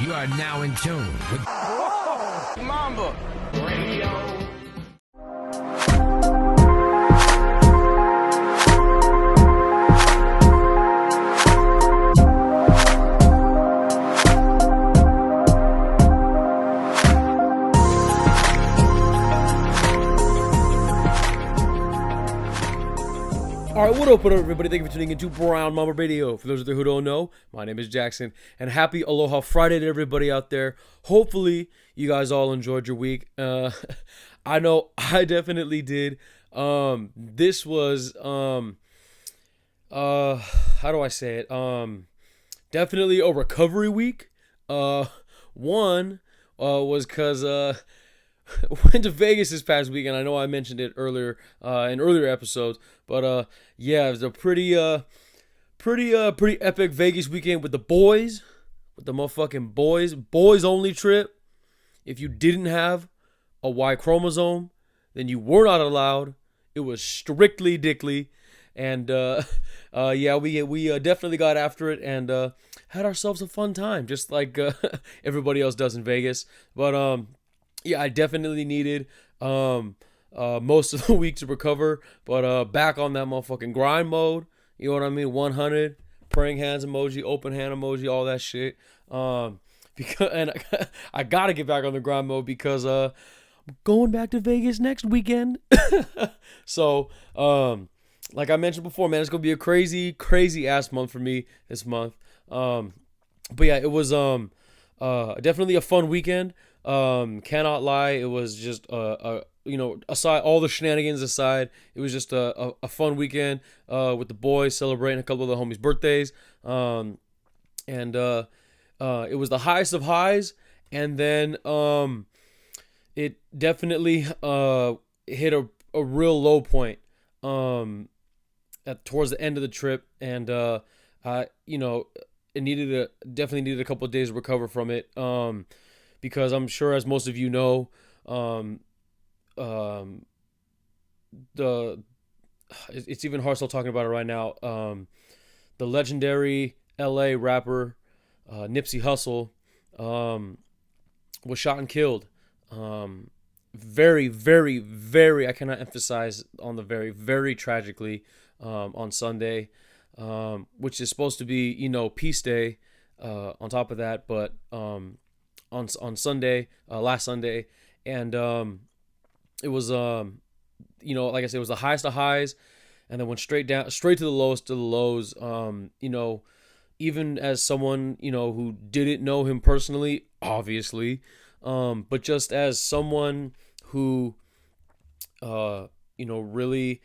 You are now in tune with Mamba Radio. Alright, what up, everybody? Thank you for tuning into Brown Mamba Radio. For those of you who don't know, my name is Jackson, and happy Aloha Friday to everybody out there. Hopefully, you guys all enjoyed your week. I know I definitely did. This was, how do I say it? Definitely a recovery week. One was because, went to Vegas this past weekend. I know I mentioned it earlier in earlier episodes, but yeah, it was a pretty epic Vegas weekend with the boys, with the motherfucking boys only trip. If you didn't have a Y chromosome, then you were not allowed. It was strictly dickly, and yeah, we definitely got after it and had ourselves a fun time, just like everybody else does in Vegas. But yeah, I definitely needed most of the week to recover, but back on that motherfucking grind mode. You know what I mean? 100, praying hands emoji, open hand emoji, all that shit. Because and I gotta get back on the grind mode because I'm going back to Vegas next weekend. So like I mentioned before, man, it's gonna be a crazy ass month for me this month. But yeah, it was definitely a fun weekend. Cannot lie, it was just aside all the shenanigans aside, it was just a fun weekend with the boys celebrating a couple of the homies' birthdays. And it was the highest of highs, and then it definitely hit a real low point towards the end of the trip, and it definitely needed a couple of days to recover from it. Because I'm sure, as most of you know, it's even hard still talking about it right now. The legendary LA rapper Nipsey Hussle was shot and killed. Very, very, very, I cannot emphasize on the very, very tragically on Sunday, which is supposed to be, Peace Day on top of that, but on Sunday, last Sunday, and it was like I said, it was the highest of highs, and then went straight to the lows. Even as someone who didn't know him personally, obviously, but just as someone who really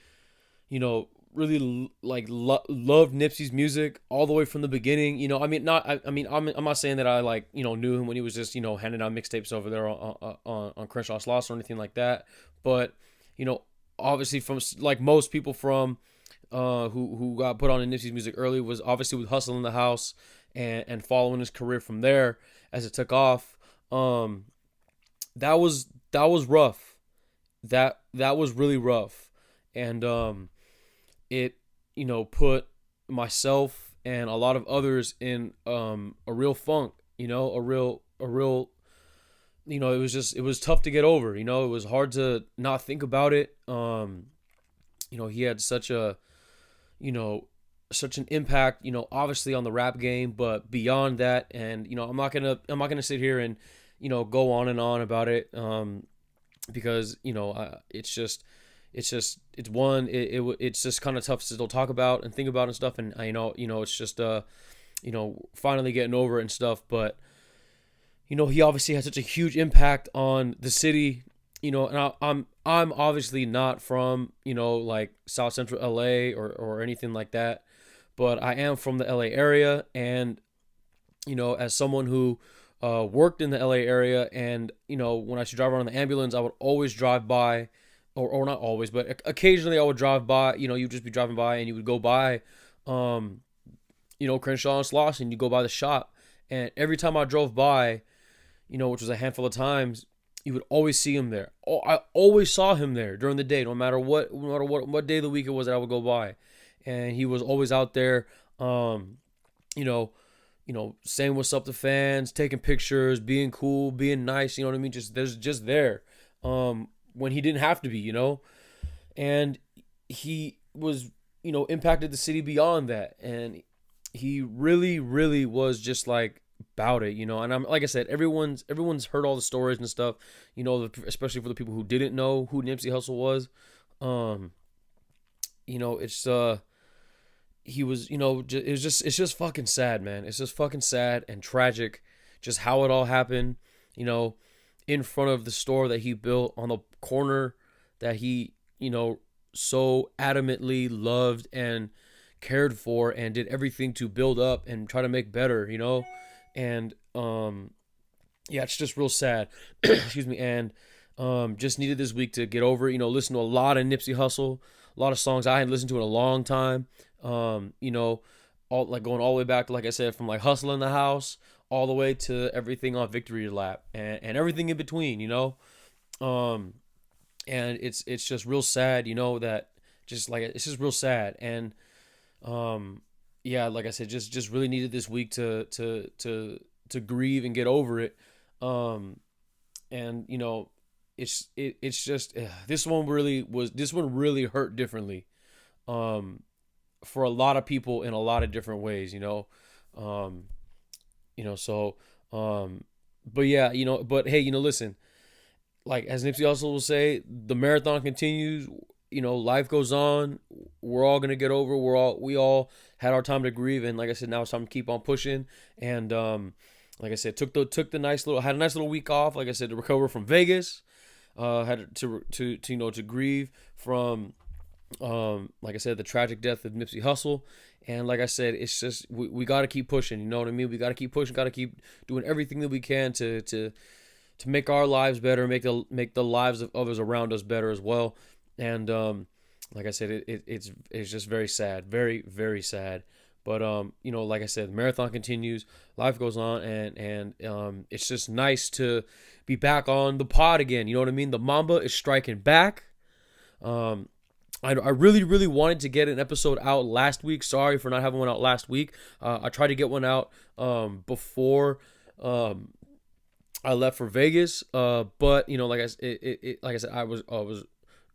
loved Nipsey's music all the way from the beginning. I'm not saying that I knew him when he was just handing out mixtapes over there on Crenshaw's Lost or anything like that, but obviously from like most people from who got put on in Nipsey's music early was obviously with Hustle in the House and following his career from there as it took off. That was rough. That was really rough, and it put myself and a lot of others in a real funk, it was tough to get over. It was hard to not think about it. He had such an impact, obviously on the rap game, but beyond that, and I'm not gonna sit here and go on and on about it, because it's just kind of tough to still talk about and think about and stuff, and it's just finally getting over it and stuff. But he obviously had such a huge impact on the city, and I'm obviously not from like South Central LA or anything like that, but I am from the LA area, and as someone who worked in the LA area, and when I should drive around in the ambulance, I would always drive by. Or not always, but occasionally I would drive by. You'd just be driving by and you would go by, Crenshaw and Sloss, and you go by the shop. And every time I drove by, which was a handful of times, you would always see him there. Oh, I always saw him there during the day, no matter what day of the week it was that I would go by, and he was always out there, saying what's up to fans, taking pictures, being cool, being nice, you know what I mean? Just there. When he didn't have to be. And he was, impacted the city beyond that. And he really, really was just like about it. And I'm like I said, everyone's heard all the stories and stuff, especially for the people who didn't know who Nipsey Hussle was. It's he was, it's just fucking sad, man. It's just fucking sad and tragic, just how it all happened, in front of the store that he built on the corner that he, so adamantly loved and cared for and did everything to build up and try to make better, and yeah, it's just real sad. Excuse me. And just needed this week to get over it, listen to a lot of Nipsey Hussle, a lot of songs I hadn't listened to in a long time. All like going all the way back to, like I said, from like Hustle in the House all the way to everything on Victory Lap and everything in between, and it's just real sad, that it's just real sad. And yeah, like I said, just really needed this week to grieve and get over it. And it's just this one really hurt differently. For a lot of people in a lot of different ways, but yeah, but hey, listen, like as Nipsey Hussle will say, the marathon continues, life goes on. We're all going to get over. We all had our time to grieve. And like I said, now it's time to keep on pushing. And, like I said, had a nice little week off, like I said, to recover from Vegas, had to grieve from, like I said, the tragic death of Nipsey Hussle. And like I said, it's just we got to keep pushing. You know what I mean? We got to keep pushing. Got to keep doing everything that we can to make our lives better, make the lives of others around us better as well. And like I said, it's just very sad, very very sad. But like I said, the marathon continues, life goes on, and it's just nice to be back on the pod again. You know what I mean? The Mamba is striking back. I really, really wanted to get an episode out last week. Sorry for not having one out last week. I tried to get one out before I left for Vegas. But like I said, I was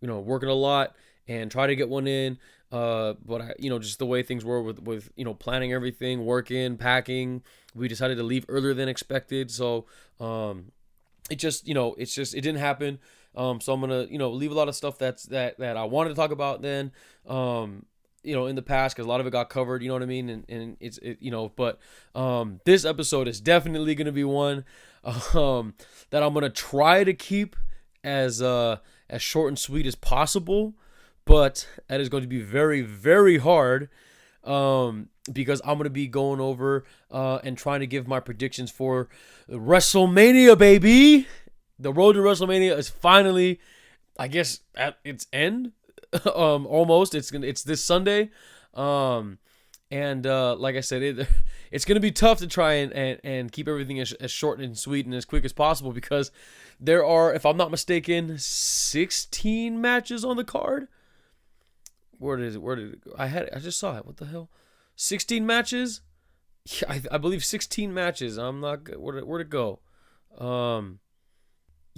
working a lot and tried to get one in. But I, just the way things were with planning everything, working, packing, we decided to leave earlier than expected. So it didn't happen. So I'm gonna, leave a lot of stuff that I wanted to talk about then, in the past, because a lot of it got covered, you know what I mean? And but this episode is definitely gonna be one that I'm gonna try to keep as short and sweet as possible, but that is going to be very, very hard, because I'm gonna be going over and trying to give my predictions for WrestleMania, baby. The road to WrestleMania is finally, I guess, at its end. Almost. It's this Sunday. And like I said, it's gonna be tough to try and keep everything as short and sweet and as quick as possible, because there are, if I'm not mistaken, 16 matches on the card. Where did it go? I just saw it. What the hell? 16 matches? Yeah, I believe 16 matches. I'm not. Where'd it go?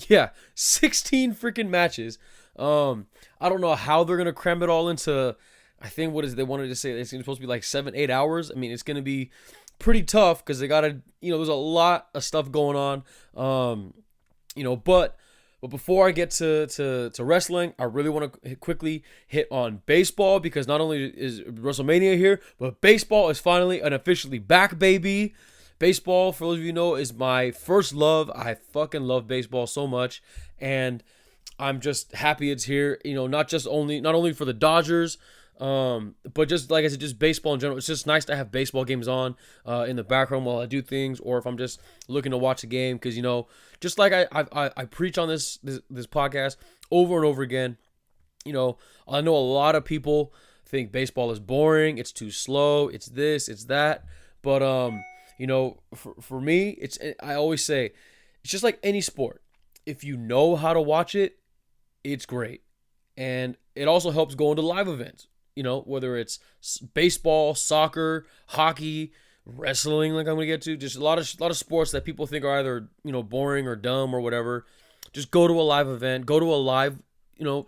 Yeah, 16 freaking matches. I don't know how they're gonna cram it all into. I think they wanted to say it's supposed to be like 7-8 hours. I mean, it's gonna be pretty tough because they gotta, there's a lot of stuff going on. But before I get to wrestling, I really want to quickly hit on baseball, because not only is WrestleMania here, but baseball is finally and officially back, baby. Baseball, for those of you who know, is my first love. I fucking love baseball so much, and I'm just happy it's here. Not only for the Dodgers, but just like I said, just baseball in general. It's just nice to have baseball games on in the background while I do things, or if I'm just looking to watch a game, because just like I preach on this podcast over and over again. I know a lot of people think baseball is boring. It's too slow. It's this. It's that. But for me, I always say, it's just like any sport. If you know how to watch it, it's great. And it also helps going to live events, whether it's baseball, soccer, hockey, wrestling, like I'm gonna get to. Just a lot of sports that people think are either boring or dumb or whatever. Just go to a live event, go to a live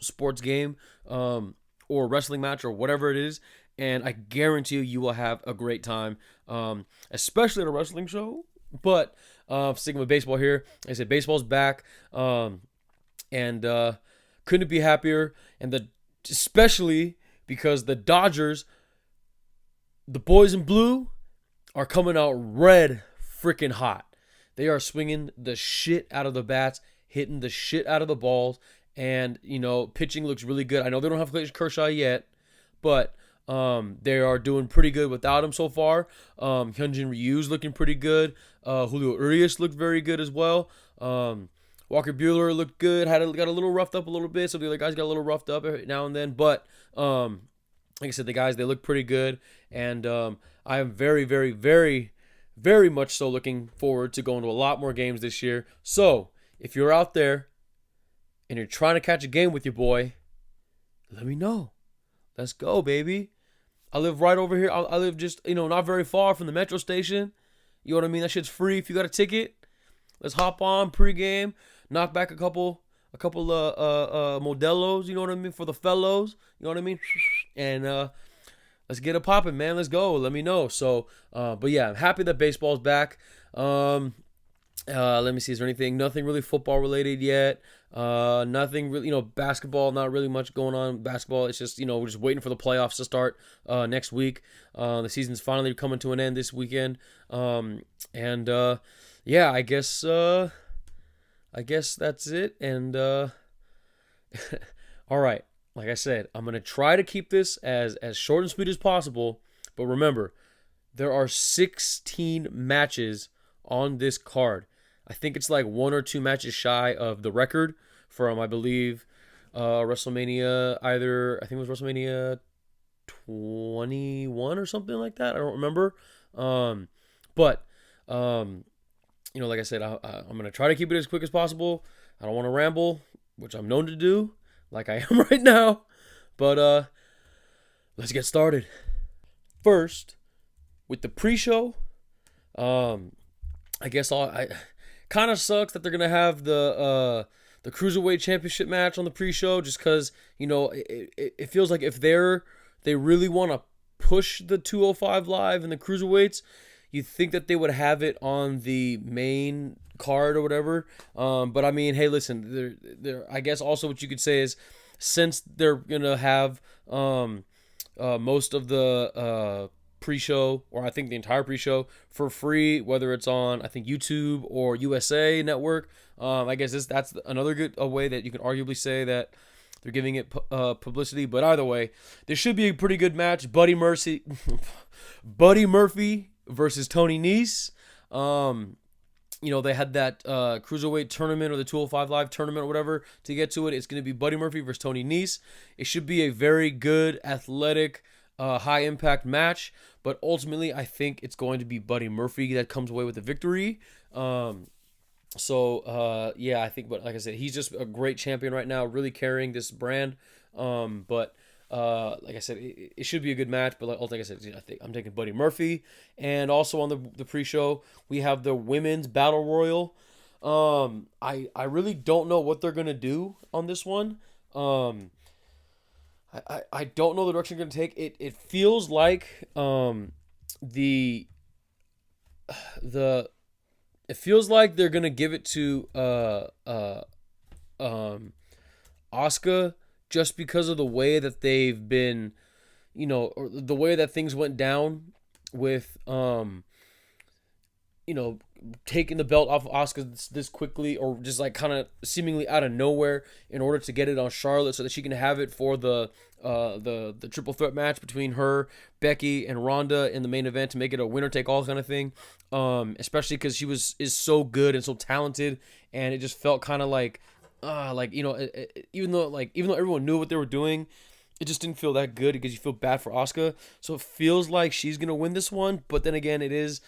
sports game, or wrestling match or whatever it is, and I guarantee you will have a great time, especially at a wrestling show. But sticking with baseball here, like I said baseball's back, and couldn't be happier. And especially because the Dodgers, the boys in blue, are coming out red freaking hot. They are swinging the shit out of the bats, hitting the shit out of the balls, and pitching looks really good. I know they don't have Clayton Kershaw yet, but they are doing pretty good without him so far. Hyunjin Ryu's looking pretty good. Julio Urias looked very good as well. Walker Buehler looked good. Got a little roughed up a little bit. Some of the other guys got a little roughed up now and then. But like I said, the guys, they look pretty good. And I am very, very, very, very much so looking forward to going to a lot more games this year. So if you're out there and you're trying to catch a game with your boy, let me know. Let's go, baby. I live right over here. I live just, not very far from the metro station. You know what I mean? That shit's free if you got a ticket. Let's hop on pregame, knock back a couple Modelos, you know what I mean, for the fellows, you know what I mean? And let's get it popping, man. Let's go. Let me know. So, but yeah, I'm happy that baseball's back. Let me see. Is there anything? Nothing really football related yet. Nothing really, basketball, not really much going on. Basketball, it's just, we're just waiting for the playoffs to start next week. The season's finally coming to an end this weekend. Yeah, I guess that's it. And all right, like I said, I'm gonna try to keep this as short and sweet as possible. But remember, there are 16 matches on this card. I think it's like 1 or 2 matches shy of the record from, I believe, WrestleMania. I think it was WrestleMania 21 or something like that. I don't remember. But like I said, I'm going to try to keep it as quick as possible. I don't want to ramble, which I'm known to do, like I am right now. But let's get started. First, with the pre-show, I guess I kind of sucks that they're going to have the Cruiserweight Championship match on the pre-show, just because, it feels like if they really want to push the 205 Live and the Cruiserweights, you'd think that they would have it on the main card or whatever. But I mean, hey, listen, I guess also what you could say is, since they're gonna have most of the pre-show, or I think the entire pre-show, for free, whether it's on, I think, YouTube or USA Network, I guess that's another good way that you can arguably say that they're giving it publicity. But either way, this should be a pretty good match. Buddy Murphy versus Tony Nese. They had that Cruiserweight tournament, or the 205 Live tournament or whatever to get to it. It's going to be Buddy Murphy versus Tony Nese. It should be a very good, athletic, high-impact match. But ultimately, I think it's going to be Buddy Murphy that comes away with the victory. I think, but like I said, he's just a great champion right now, really carrying this brand. Like I said, it should be a good match. But like I said, I think I'm taking Buddy Murphy. And also on the pre-show, we have the Women's Battle Royal. I really don't know what they're gonna do on this one. I don't know the direction they're gonna take. It feels like it feels like they're gonna give it to Asuka, just because of the way that they've been, or the way that things went down with taking the belt off of Asuka this quickly, or just like kind of seemingly out of nowhere, in order to get it on Charlotte so that she can have it for the triple threat match between her, Becky, and Ronda in the main event, to make it a winner take all kind of thing. Especially because she is so good and so talented, and it just felt kind of like even though everyone knew what they were doing, it just didn't feel that good, because you feel bad for Asuka. So it feels like she's gonna win this one, but then again, it is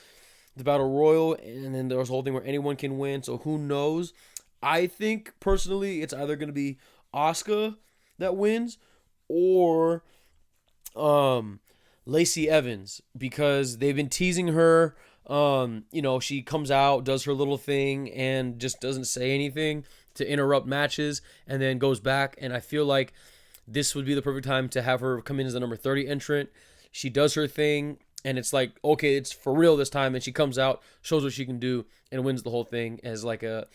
the Battle Royal, and then there's a whole thing where anyone can win, so who knows. I think personally it's either gonna be Asuka that wins, or Lacey Evans, because they've been teasing her. She comes out, does her little thing, and just doesn't say anything to interrupt matches, and then goes back. And I feel like this would be the perfect time to have her come in as the number 30 entrant. She does her thing, and it's like, okay, it's for real this time. And she comes out, shows what she can do, and wins the whole thing as like a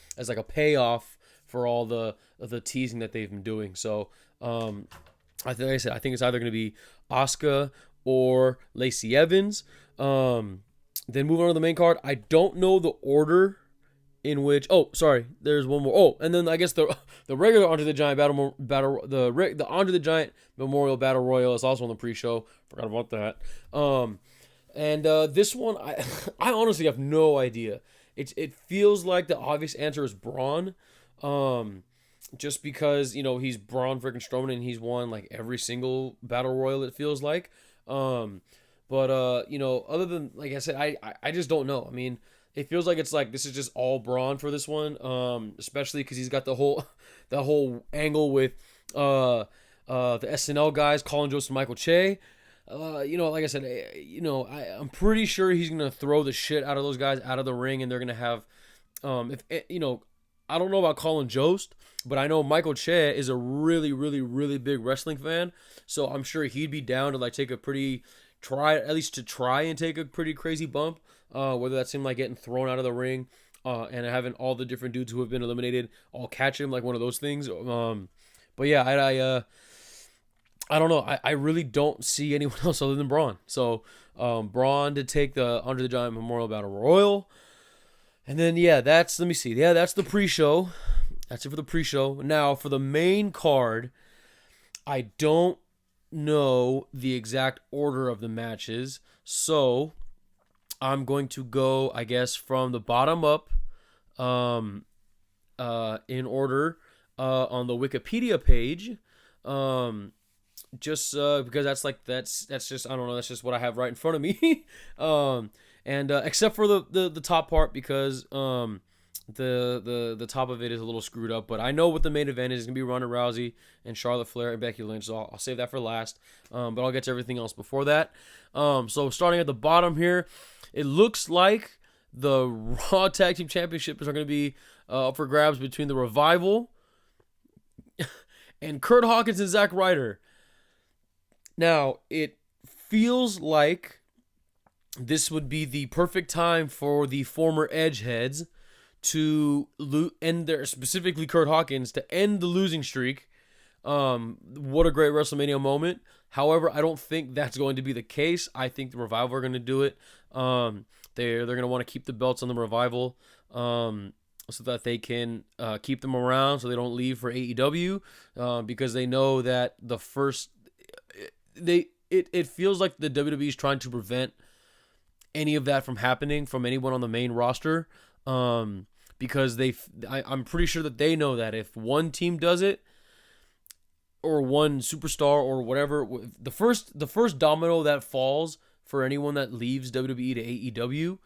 payoff for all the teasing that they've been doing. So, I think it's either going to be Asuka or Lacey Evans. Then moving on to the main card. I don't know the order in which. Oh, sorry. There's one more. Oh, and then I guess the regular Andre the Giant the Andre the Giant Memorial Battle Royal is also on the pre-show. Forgot about that. And this one, I honestly have no idea. It feels like the obvious answer is Braun. Just because, he's Braun freaking Strowman and he's won like every single battle royal, it feels like. But other than, like I said, I just don't know. I mean, it feels like it's like this is just all Braun for this one. Especially because he's got the whole angle with the SNL guys, Colin Jost and Michael Che. Like I said, I'm pretty sure he's gonna throw the shit out of those guys out of the ring, and they're gonna have, I don't know about Colin Jost, but I know Michael Che is a really, really, really big wrestling fan, so I'm sure he'd be down to like take a pretty try and take a pretty crazy bump, whether that's him like getting thrown out of the ring, and having all the different dudes who have been eliminated all catch him, like one of those things. But yeah, I don't know. I really don't see anyone else other than Braun. So Braun to take the Andre the Giant Memorial Battle Royal. And then, let me see. Yeah, that's the pre-show. That's it for the pre-show. Now, for the main card, I don't know the exact order of the matches. So, I'm going to go, I guess, from the bottom up in order on the Wikipedia page. Just because that's just, I don't know, that's just what I have right in front of me. And except for the top part, because the top of it is a little screwed up. But I know what the main event is. It's gonna be Ronda Rousey and Charlotte Flair and Becky Lynch. So I'll save that for last. But I'll get to everything else before that. So starting at the bottom here, it looks like the Raw Tag Team Championships are gonna be up for grabs between the Revival and Kurt Hawkins and Zack Ryder. Now, it feels like this would be the perfect time for the former Edgeheads to end specifically Kurt Hawkins, to end the losing streak. What a great WrestleMania moment. However, I don't think that's going to be the case. I think the Revival are going to do it. They're going to want to keep the belts on the Revival, so that they can keep them around, so they don't leave for AEW, because they know that the first it feels like the WWE is trying to prevent any of that from happening from anyone on the main roster, because I'm pretty sure that they know that if one team does it, or one superstar or whatever, the first domino that falls for anyone that leaves WWE to AEW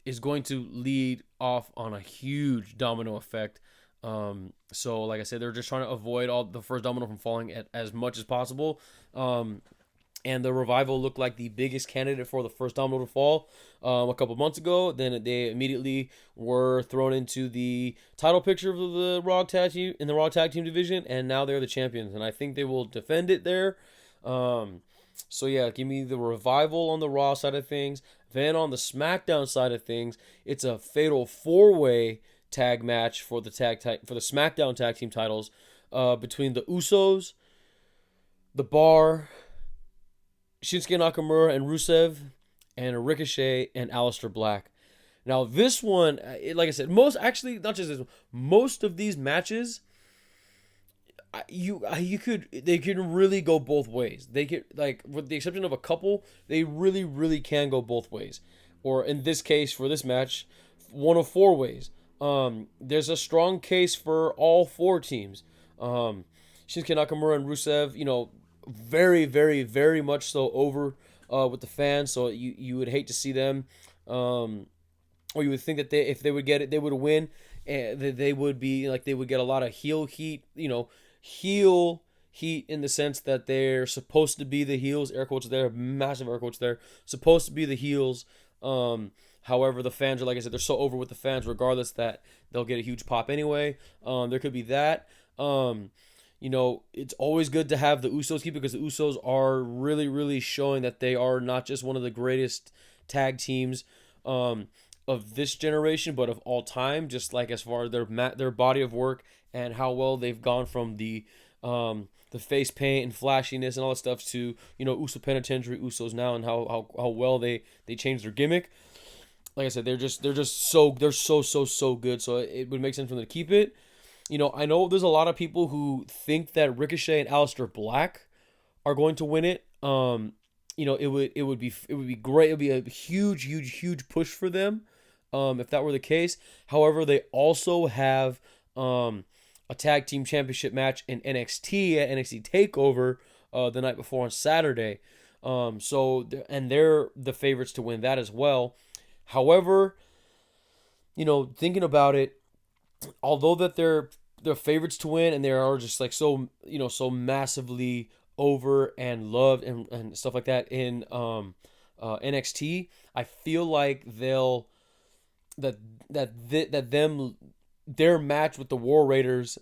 is going to lead off on a huge domino effect. So like I said, they're just trying to avoid all the first domino from falling as much as possible. And the Revival looked like the biggest candidate for the first domino to fall a couple months ago. Then they immediately were thrown into the title picture of the Raw Tag Team in the Raw Tag Team division, and now they're the champions. And I think they will defend it there. So yeah, give me the Revival on the Raw side of things. Then on the SmackDown side of things, it's a fatal 4-way tag match for the SmackDown tag team titles, between the Usos, the Bar, Shinsuke Nakamura and Rusev, and Ricochet and Aleister Black. Now this one, like I said, most of these matches, they can really go both ways. They could, like, with the exception of a couple, they really, really can go both ways. Or in this case, for this match, one of 4 ways. There's a strong case for all 4 teams. Shinsuke Nakamura and Rusev, very, very, very much so over with the fans. So you would hate to see them, or you would think that if they would get it, they would win, and they would be like, they would get a lot of heel heat, heel heat in the sense that they're supposed to be the heels. Air quotes there, massive air quotes there. Supposed to be the heels. However, the fans are, like I said, they're so over with the fans, regardless, that they'll get a huge pop anyway. There could be that. It's always good to have the Usos keep it, because the Usos are really, really showing that they are not just one of the greatest tag teams of this generation, but of all time. Just like as far as their body of work and how well they've gone from the face paint and flashiness and all that stuff to Uso Penitentiary Usos now, and how well they changed their gimmick. Like I said, they're so good. So it would make sense for them to keep it. I know there's a lot of people who think that Ricochet and Aleister Black are going to win it. It would be great. It would be a huge push for them, if that were the case. However, they also have a tag team championship match in NXT at NXT Takeover the night before on Saturday. And they're the favorites to win that as well. However, thinking about it, although that they're favorites to win and they are just like so massively over and loved and stuff like that in NXT, I feel like their match with the War Raiders,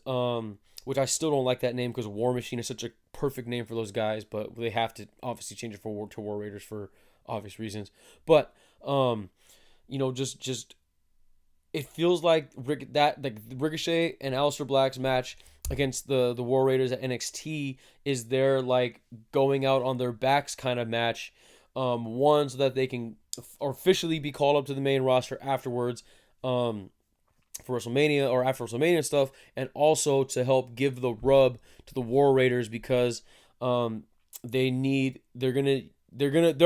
which I still don't like that name because War Machine is such a perfect name for those guys, but they have to obviously change it to War Raiders for obvious reasons. But just it feels like Ricochet and Aleister Black's match against the War Raiders at NXT is their like going out on their backs kind of match. One, so that they can officially be called up to the main roster afterwards, for WrestleMania or after WrestleMania and stuff, and also to help give the rub to the War Raiders because they're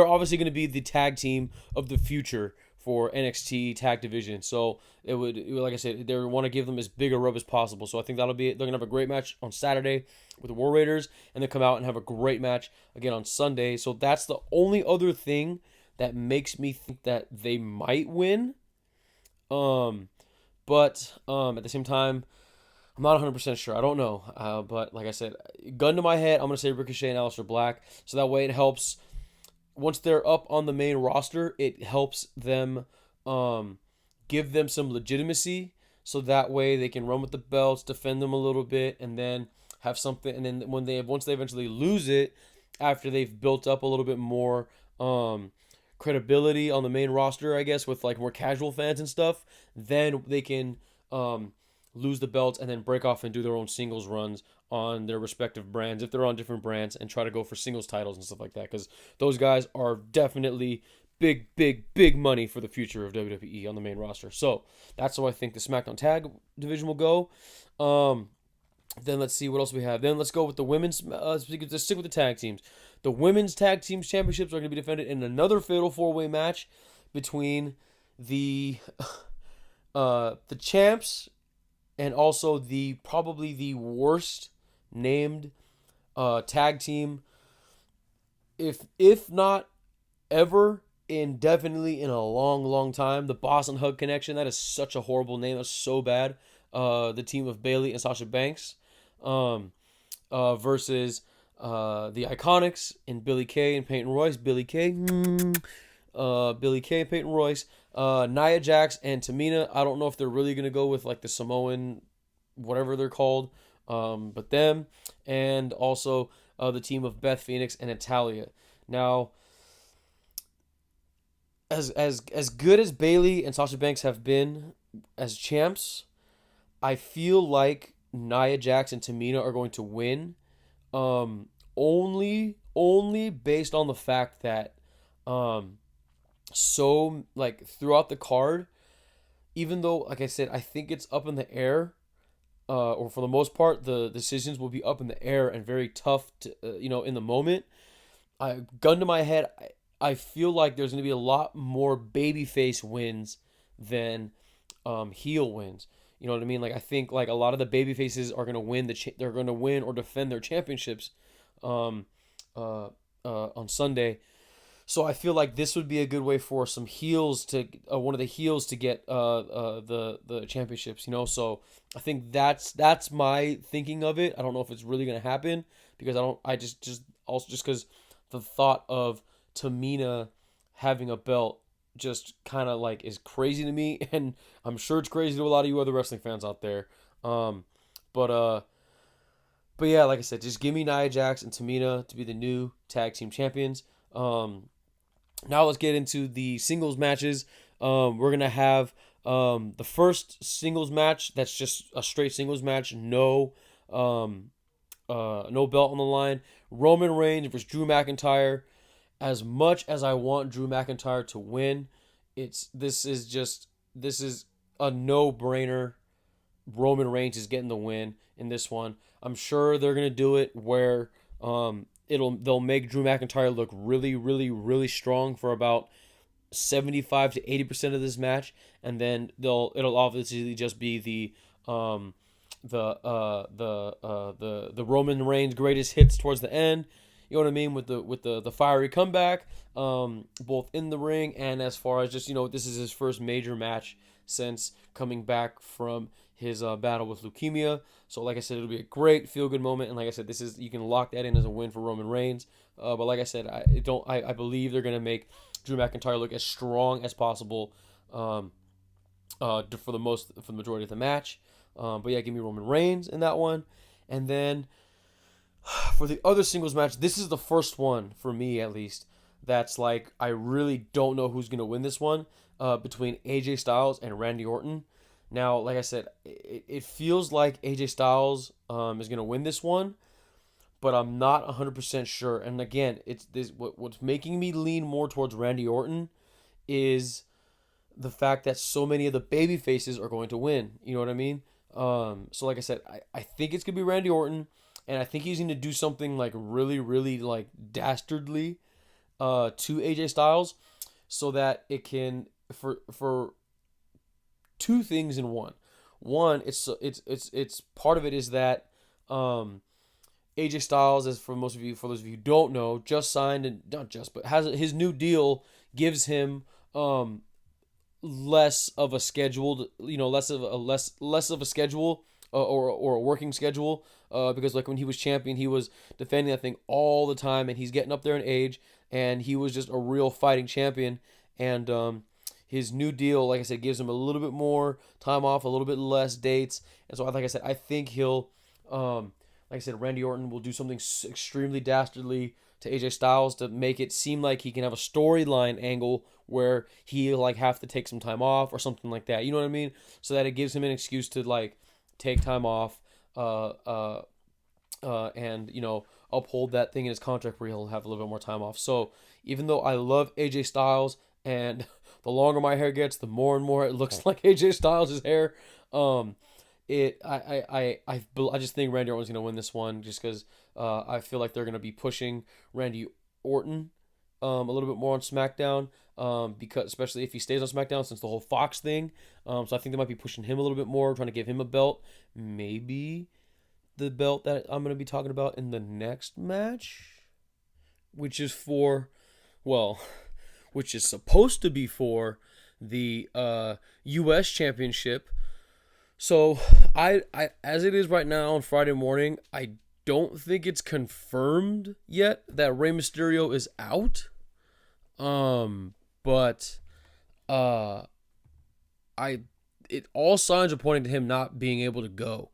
obviously gonna be the tag team of the future for NXT tag division. So it would, like I said, they want to give them as big a rub as possible. So I think they're gonna have a great match on Saturday with the War Raiders, and then come out and have a great match again on Sunday. So that's the only other thing that makes me think that they might win. But at the same time, I'm not 100% sure. I don't know. But like I said, gun to my head, I'm going to say Ricochet and Aleister Black. So that way it helps, once they're up on the main roster, it helps them give them some legitimacy. So that way they can run with the belts, defend them a little bit, and then have something. And then once they eventually lose it, after they've built up a little bit more credibility on the main roster, I guess, with like more casual fans and stuff, then they can lose the belts and then break off and do their own singles runs on their respective brands if they're on different brands, and try to go for singles titles and stuff like that, because those guys are definitely big money for the future of WWE on the main roster. So that's how I think the SmackDown Tag Division will go. Then let's see what else we have. Then let's go with the women's. Let's stick with the tag teams. The women's tag teams championships are going to be defended in another fatal 4-way match between the champs and also probably the worst named tag team, if not ever, definitely in a long time. The Boss and Hug Connection. That is such a horrible name. That's so bad. The team of Bayley and Sasha Banks versus the Iconics and Billie Kay and Peyton Royce. Billie Kay and Peyton Royce. Nia Jax and Tamina. I don't know if they're really going to go with like the Samoan, whatever they're called, but them. And also the team of Beth Phoenix and Natalya. Now, as good as Bayley and Sasha Banks have been as champs, I feel like Nia Jax and Tamina are going to win, only based on the fact that so like throughout the card, even though, like I said, I think it's up in the air, or for the most part the decisions will be up in the air and very tough to in the moment. Gun to my head, I feel like there's going to be a lot more babyface wins than heel wins. You know what I mean? Like, I think like a lot of the baby faces are gonna win they're gonna win or defend their championships on Sunday. So I feel like this would be a good way for some heels to one of the heels to get the championships. So I think that's my thinking of it. I don't know if it's really gonna happen, because I just also just because the thought of Tamina having a belt just kind of like is crazy to me, and I'm sure it's crazy to a lot of you other wrestling fans out there. Um, but uh, but yeah, like I said, just give me Nia Jax and Tamina to be the new tag team champions. Now let's get into the singles matches. We're gonna have the first singles match that's just a straight singles match, no belt on the line. Roman Reigns versus Drew McIntyre. As much as I want Drew McIntyre to win, this is a no-brainer. Roman Reigns is getting the win in this one. I'm sure they're gonna do it where they'll make Drew McIntyre look really, really, really strong for about 75 to 80% of this match, and then it'll obviously just be the Roman Reigns greatest hits towards the end. You know what I mean, with the fiery comeback, both in the ring and as far as just this is his first major match since coming back from his battle with leukemia. So like I said, it'll be a great feel good moment, and like I said, you can lock that in as a win for Roman Reigns. But like I said, I believe they're gonna make Drew McIntyre look as strong as possible for the majority of the match. But yeah, give me Roman Reigns in that one. And then for the other singles match, this is the first one for me at least that's like I really don't know who's gonna win this one between AJ Styles and Randy Orton. Now, like I said, it feels like AJ Styles is gonna win this one, but I'm not 100% sure. And again, what's making me lean more towards Randy Orton is the fact that so many of the baby faces are going to win. You know what I mean? So like I said, I think it's gonna be Randy Orton, and I think he's gonna do something like really, really like dastardly to AJ Styles, so that it can for two things in one. One, it's part of it is that AJ Styles, as for those of you who don't know, just signed, and not just, but has his new deal gives him less of a scheduled, less of a schedule or a working schedule, because like when he was champion, he was defending that thing all the time, and he's getting up there in age, and he was just a real fighting champion. And his new deal, like I said, gives him a little bit more time off, a little bit less dates, and so like I said, I think he'll like I said, Randy Orton will do something extremely dastardly to AJ Styles to make it seem like he can have a storyline angle where he like have to take some time off or something like that. You know what I mean? So that it gives him an excuse to like take time off, and uphold that thing in his contract where he'll have a little bit more time off. So even though I love AJ Styles, and the longer my hair gets, the more and more it looks like AJ Styles' hair. I just think Randy Orton's gonna win this one, just because I feel like they're gonna be pushing Randy Orton a little bit more on SmackDown, because especially if he stays on SmackDown since the whole Fox thing. So I think they might be pushing him a little bit more, trying to give him a belt, maybe the belt that I'm gonna be talking about in the next match, which is supposed to be for the U.S. Championship. So I as it is right now on Friday morning, I don't think it's confirmed yet that Rey Mysterio is out. But all signs are pointing to him not being able to go.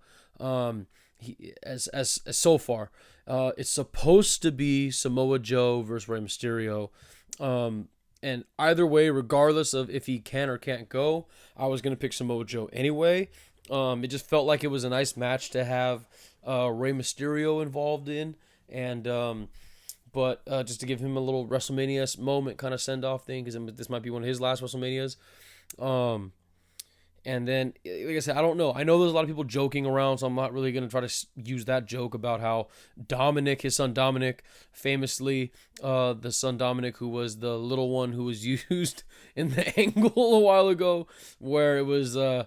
As so far, it's supposed to be Samoa Joe versus Rey Mysterio. And either way, regardless of if he can or can't go, I was gonna pick Samoa Joe anyway. It just felt like it was a nice match to have Rey Mysterio involved in, and but just to give him a little WrestleMania moment kind of send off thing, because this might be one of his last WrestleManias. And then, like I said, I don't know. I know there's a lot of people joking around, so I'm not really going to try to use that joke about how Dominic, his son Dominic, famously, the son Dominic, who was the little one who was used in the angle a while ago, where it was Rey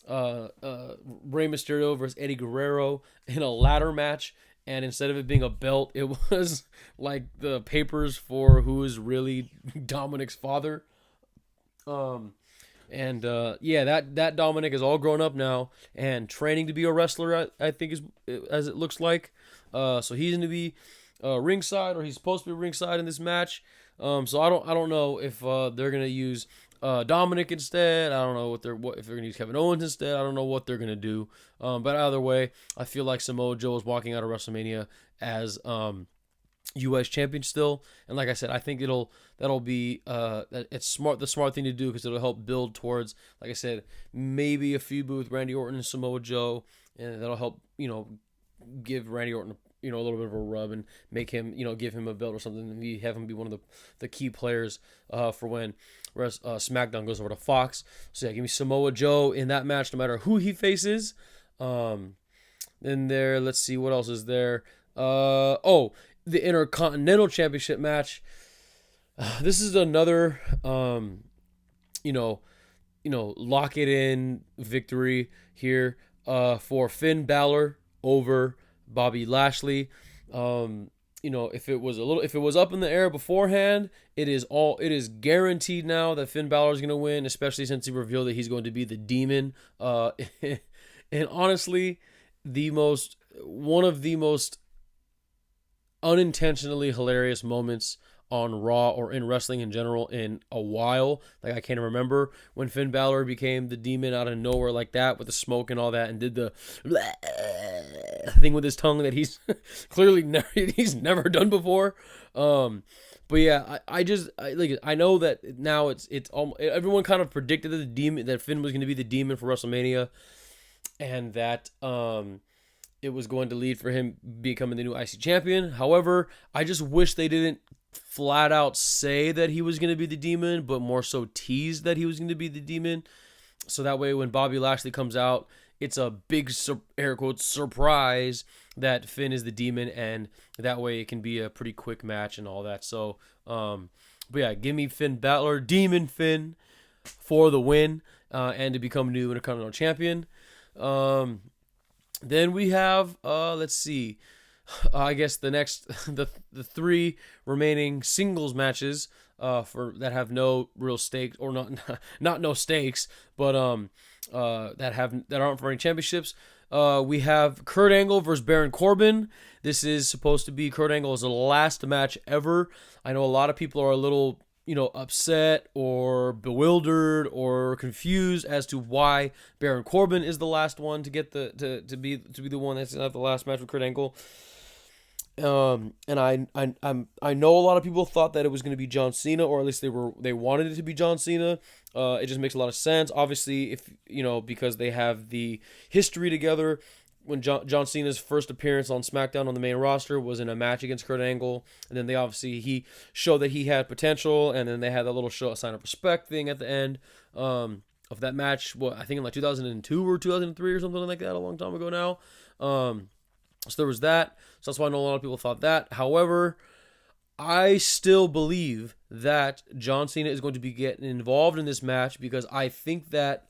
Mysterio versus Eddie Guerrero in a ladder match, and instead of it being a belt, it was like the papers for who is really Dominic's father. And yeah, that Dominic is all grown up now and training to be a wrestler. I think is as it looks like. So he's going to be ringside, or he's supposed to be ringside in this match. So I don't know if they're going to use Dominic instead. I don't know if they're going to use Kevin Owens instead. I don't know what they're going to do. But either way, I feel like Samoa Joe is walking out of WrestleMania as U.S. champion still, and like I said, I think that'll be it's smart, the smart thing to do, because it'll help build towards, like I said, maybe a feud with Randy Orton and Samoa Joe, and that'll help give Randy Orton a little bit of a rub and make him give him a belt or something, and have him be one of the key players for when SmackDown goes over to Fox. So yeah, give me Samoa Joe in that match, no matter who he faces. Then there, let's see what else is there. The Intercontinental Championship match. This is another, lock it in victory here for Finn Balor over Bobby Lashley. If it was up in the air beforehand, it is guaranteed now that Finn Balor is going to win, especially since he revealed that he's going to be the Demon. And honestly, one of the most unintentionally hilarious moments on Raw or in wrestling in general in a while. Like, I can't remember when Finn Balor became the Demon out of nowhere like that with the smoke and all that, and did the thing with his tongue that he's clearly he's never done before. But yeah, I know that now it's everyone kind of predicted that Finn was going to be the Demon for WrestleMania, and that it was going to lead for him becoming the new IC champion. However, I just wish they didn't flat out say that he was going to be the Demon, but more so tease that he was going to be the Demon. So that way, when Bobby Lashley comes out, it's a big, air quotes, surprise that Finn is the Demon, and that way it can be a pretty quick match and all that. So, but yeah, give me Finn Balor, Demon Finn, for the win, and to become new Intercontinental Champion. Then we have, let's see, I guess the next, the three remaining singles matches for that have no real stakes, or not no stakes, but that aren't for any championships. We have Kurt Angle versus Baron Corbin. This is supposed to be Kurt Angle's last match ever. I know a lot of people are a little upset or bewildered or confused as to why Baron Corbin is the last one to get to be the one that's at the last match with Kurt Angle. And I know a lot of people thought that it was going to be John Cena, or at least they wanted it to be John Cena. It just makes a lot of sense, obviously, if because they have the history together. When John Cena's first appearance on SmackDown on the main roster was in a match against Kurt Angle, and then he showed that he had potential, and then they had that little sign of respect thing at the end of that match. I think in like 2002 or 2003 or something like that, a long time ago now. So there was that. So that's why I know a lot of people thought that. However, I still believe that John Cena is going to be getting involved in this match, because I think that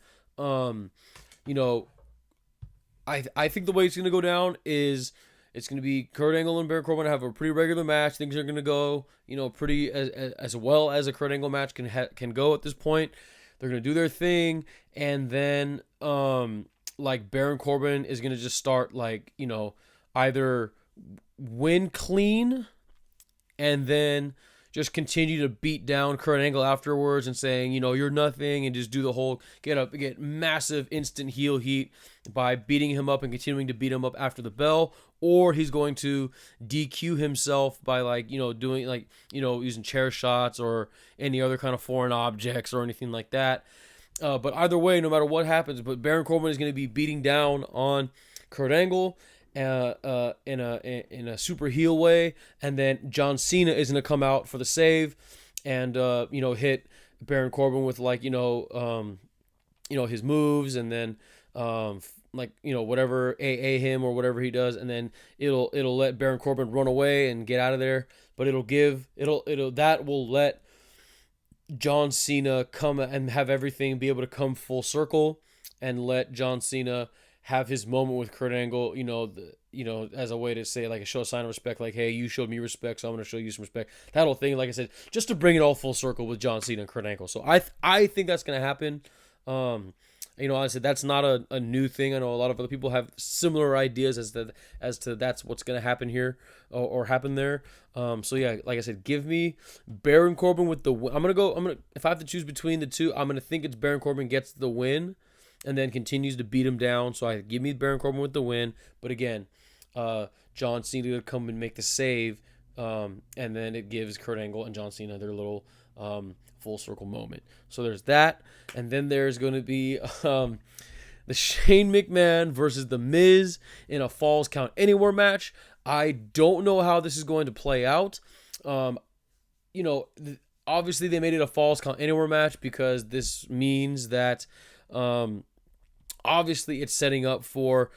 I think the way it's going to go down is it's going to be Kurt Angle and Baron Corbin have a pretty regular match. Things are going to go, pretty as well as a Kurt Angle match can go at this point. They're going to do their thing, and then Baron Corbin is going to just start either win clean and then just continue to beat down Kurt Angle afterwards and saying, you're nothing, and just do the whole get massive instant heel heat by beating him up and continuing to beat him up after the bell. Or he's going to DQ himself by doing using chair shots or any other kind of foreign objects or anything like that. But either way, no matter what happens, but Baron Corbin is going to be beating down on Kurt Angle in a super heel way, and then John Cena is going to come out for the save and hit Baron Corbin with his moves, and then whatever AA him or whatever he does, and then it'll let Baron Corbin run away and get out of there, but that will let John Cena come and have everything be able to come full circle, and let John Cena have his moment with Kurt Angle, as a way to say, a show a sign of respect, hey, you showed me respect, so I'm going to show you some respect. That whole thing, like I said, just to bring it all full circle with John Cena and Kurt Angle. So I think that's going to happen. Honestly, that's not a new thing. I know a lot of other people have similar ideas as to that's what's gonna happen here or happen there. So yeah, like I said, give me Baron Corbin with the win. If I have to choose between the two, I'm gonna think it's Baron Corbin gets the win, and then continues to beat him down. So I give me Baron Corbin with the win. But again, John Cena to come and make the save, and then it gives Kurt Angle and John Cena their little full circle moment. So there's that, and then there's going to be the Shane McMahon versus The Miz in a Falls Count Anywhere match. I don't know how this is going to play out. Obviously they made it a Falls Count Anywhere match because this means that obviously it's setting up for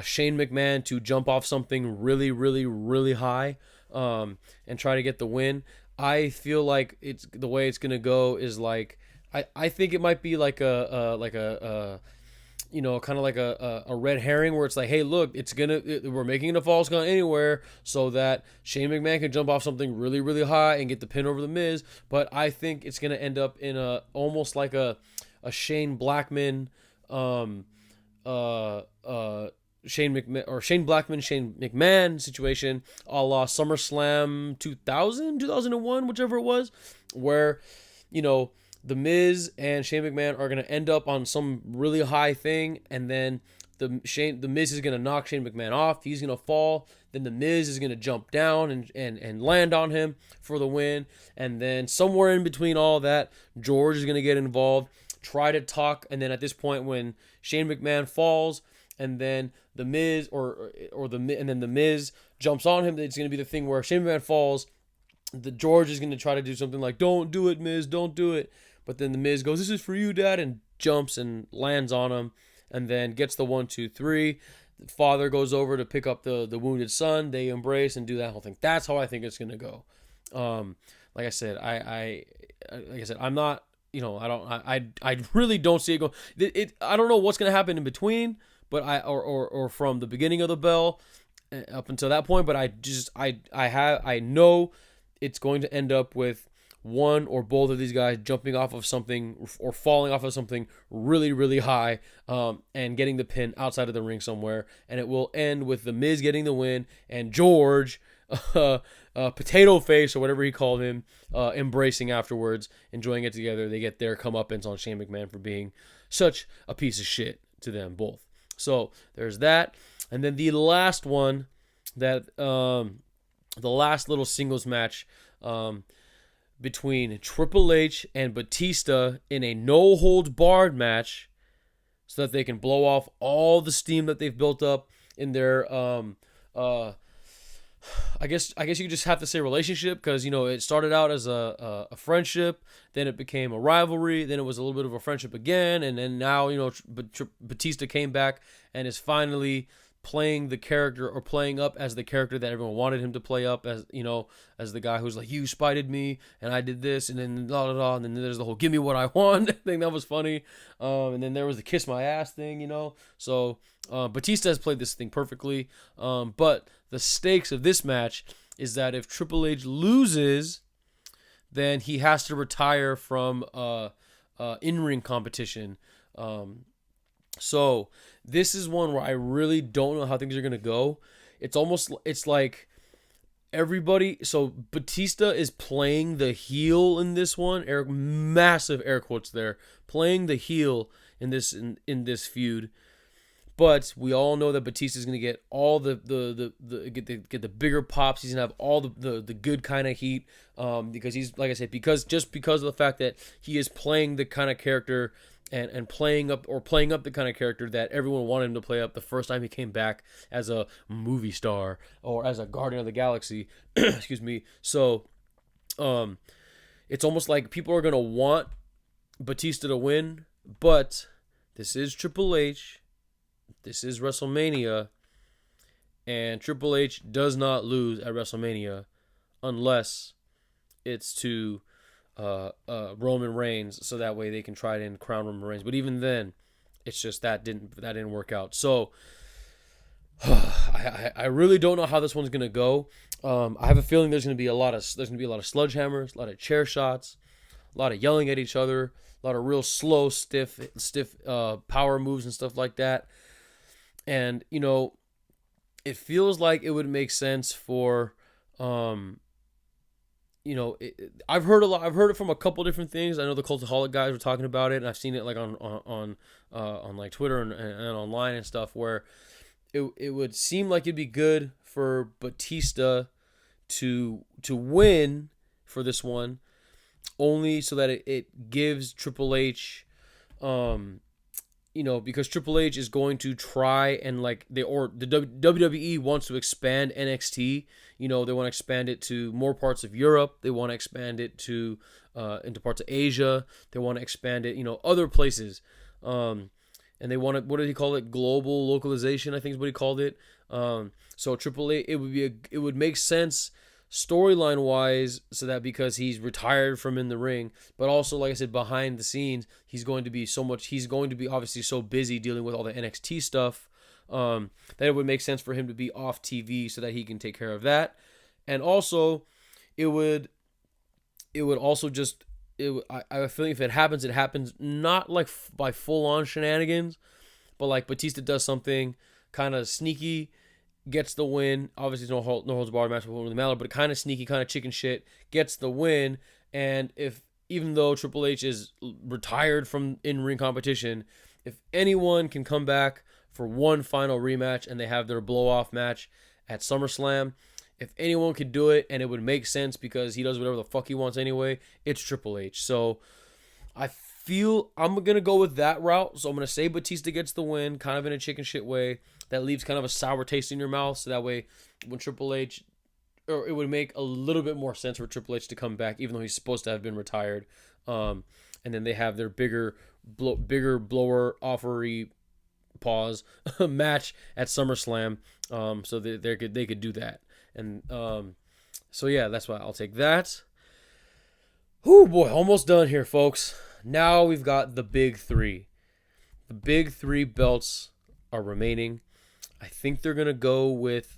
Shane McMahon to jump off something really, really, really high and try to get the win. I feel like it's the way it's gonna go is like I think it might be like a kind of like a red herring where it's like, hey, look, we're making it a Falls Count Anywhere so that Shane McMahon can jump off something really, really high and get the pin over the Miz. But I think it's gonna end up in almost like a Shane Blackman Shane McMahon situation, a la SummerSlam 2001, whichever it was, where, The Miz and Shane McMahon are going to end up on some really high thing, and then the Miz is going to knock Shane McMahon off. He's going to fall. Then The Miz is going to jump down and land on him for the win. And then somewhere in between all that, George is going to get involved, try to talk, and then at this point when Shane McMahon falls, and then The Miz and then The Miz jumps on him, it's going to be the thing where Shane McMahon falls. The George is going to try to do something like, "Don't do it, Miz, don't do it." But then The Miz goes, "This is for you, Dad," and jumps and lands on him, and then gets the 1, 2, 3. The father goes over to pick up the wounded son. They embrace and do that whole thing. That's how I think it's going to go. Like I said, I'm not. I really don't see it go. I don't know what's going to happen in between, but or from the beginning of the bell up until that point. But I know it's going to end up with one or both of these guys jumping off of something or falling off of something really, really high, and getting the pin outside of the ring somewhere, and it will end with The Miz getting the win and George, Potato Face or whatever he called him, embracing afterwards, enjoying it together. They get their comeuppance on Shane McMahon for being such a piece of shit to them both. So there's that, and then the last one, that the last little singles match between Triple H and Batista in a no-holds-barred match, so that they can blow off all the steam that they've built up in their I guess you just have to say relationship, because it started out as a friendship, then it became a rivalry, then it was a little bit of a friendship again, and then now Batista came back and is finally playing the character, or playing up as the character that everyone wanted him to play up as, as the guy who's like, you spited me and I did this, and then blah, blah, blah, and then there's the whole give me what I want thing that was funny, and then there was the kiss my ass thing, so Batista has played this thing perfectly, but the stakes of this match is that if Triple H loses, then he has to retire from in-ring competition. So this is one where I really don't know how things are going to go. It's like everybody. So Batista is playing the heel in this one. Massive air quotes there. Playing the heel in this feud. But we all know that Batista is going to get all the bigger pops. He's going to have all the good kind of heat, because he's, like I said, because of the fact that he is playing the kind of character and playing up the kind of character that everyone wanted him to play up the first time he came back as a movie star or as a Guardian of the Galaxy. Excuse me. So it's almost like people are going to want Batista to win, but this is Triple H. This is WrestleMania, and Triple H does not lose at WrestleMania unless it's to Roman Reigns, so that way they can try to crown Roman Reigns. But even then, it's just that didn't work out. So I really don't know how this one's gonna go. I have a feeling there's gonna be a lot of sledgehammers, a lot of chair shots, a lot of yelling at each other, a a lot of real slow, stiff power moves and stuff like that. And it feels like it would make sense for, I've heard a lot. I've heard it from a couple different things. I know the Cultaholic guys were talking about it, and I've seen it like on like Twitter and online and stuff, where it would seem like it'd be good for Batista to win for this one, only so that it gives Triple H, because Triple H is going to try and the WWE wants to expand NXT. They want to expand it to more parts of Europe. They want to expand it to into parts of Asia. They want to expand it, other places. And they want to, what did he call it? Global localization, I think is what he called it. So Triple H, it would make sense storyline wise, so that because he's retired from in the ring, but also, like I said, behind the scenes, he's going to be obviously so busy dealing with all the NXT stuff, that it would make sense for him to be off TV so that he can take care of that. And also I have a feeling if it happens not like by full on shenanigans, but like Batista does something kind of sneaky, gets the win. Obviously, no holds barred match with the Mallet, but kind of sneaky, kind of chicken shit, gets the win. And even though Triple H is retired from in-ring competition, if anyone can come back for one final rematch and they have their blow-off match at SummerSlam, if anyone could do it and it would make sense because he does whatever the fuck he wants anyway, it's Triple H. So I feel I'm going to go with that route. So I'm going to say Batista gets the win, kind of in a chicken shit way. That leaves kind of a sour taste in your mouth. So that way, when Triple H, or it would make a little bit more sense for Triple H to come back, even though he's supposed to have been retired. And then they have their bigger blower offery pause match at SummerSlam. So they could do that. And so yeah, that's why I'll take that. Oh boy, almost done here, folks. Now we've got the big three. The big three belts are remaining. I think I'm going to go with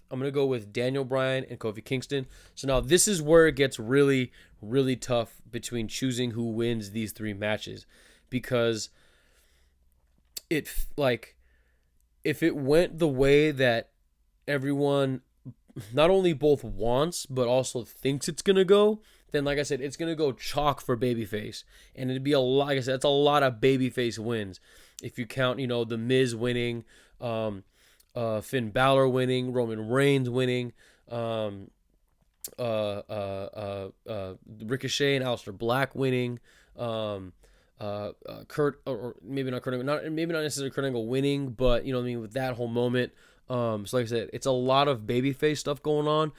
Daniel Bryan and Kofi Kingston. So now this is where it gets really, really tough between choosing who wins these three matches, because if it went the way that everyone not only both wants but also thinks it's going to go, then like I said, it's going to go chalk for babyface. And it'd be a lot, like I said, it's a lot of babyface wins. If you count, The Miz winning, Finn Balor winning, Roman Reigns winning, Ricochet and Aleister Black winning, Kurt, or maybe not Kurt Angle, maybe not necessarily Kurt Angle winning, but with that whole moment. So like I said, it's a lot of babyface stuff going on.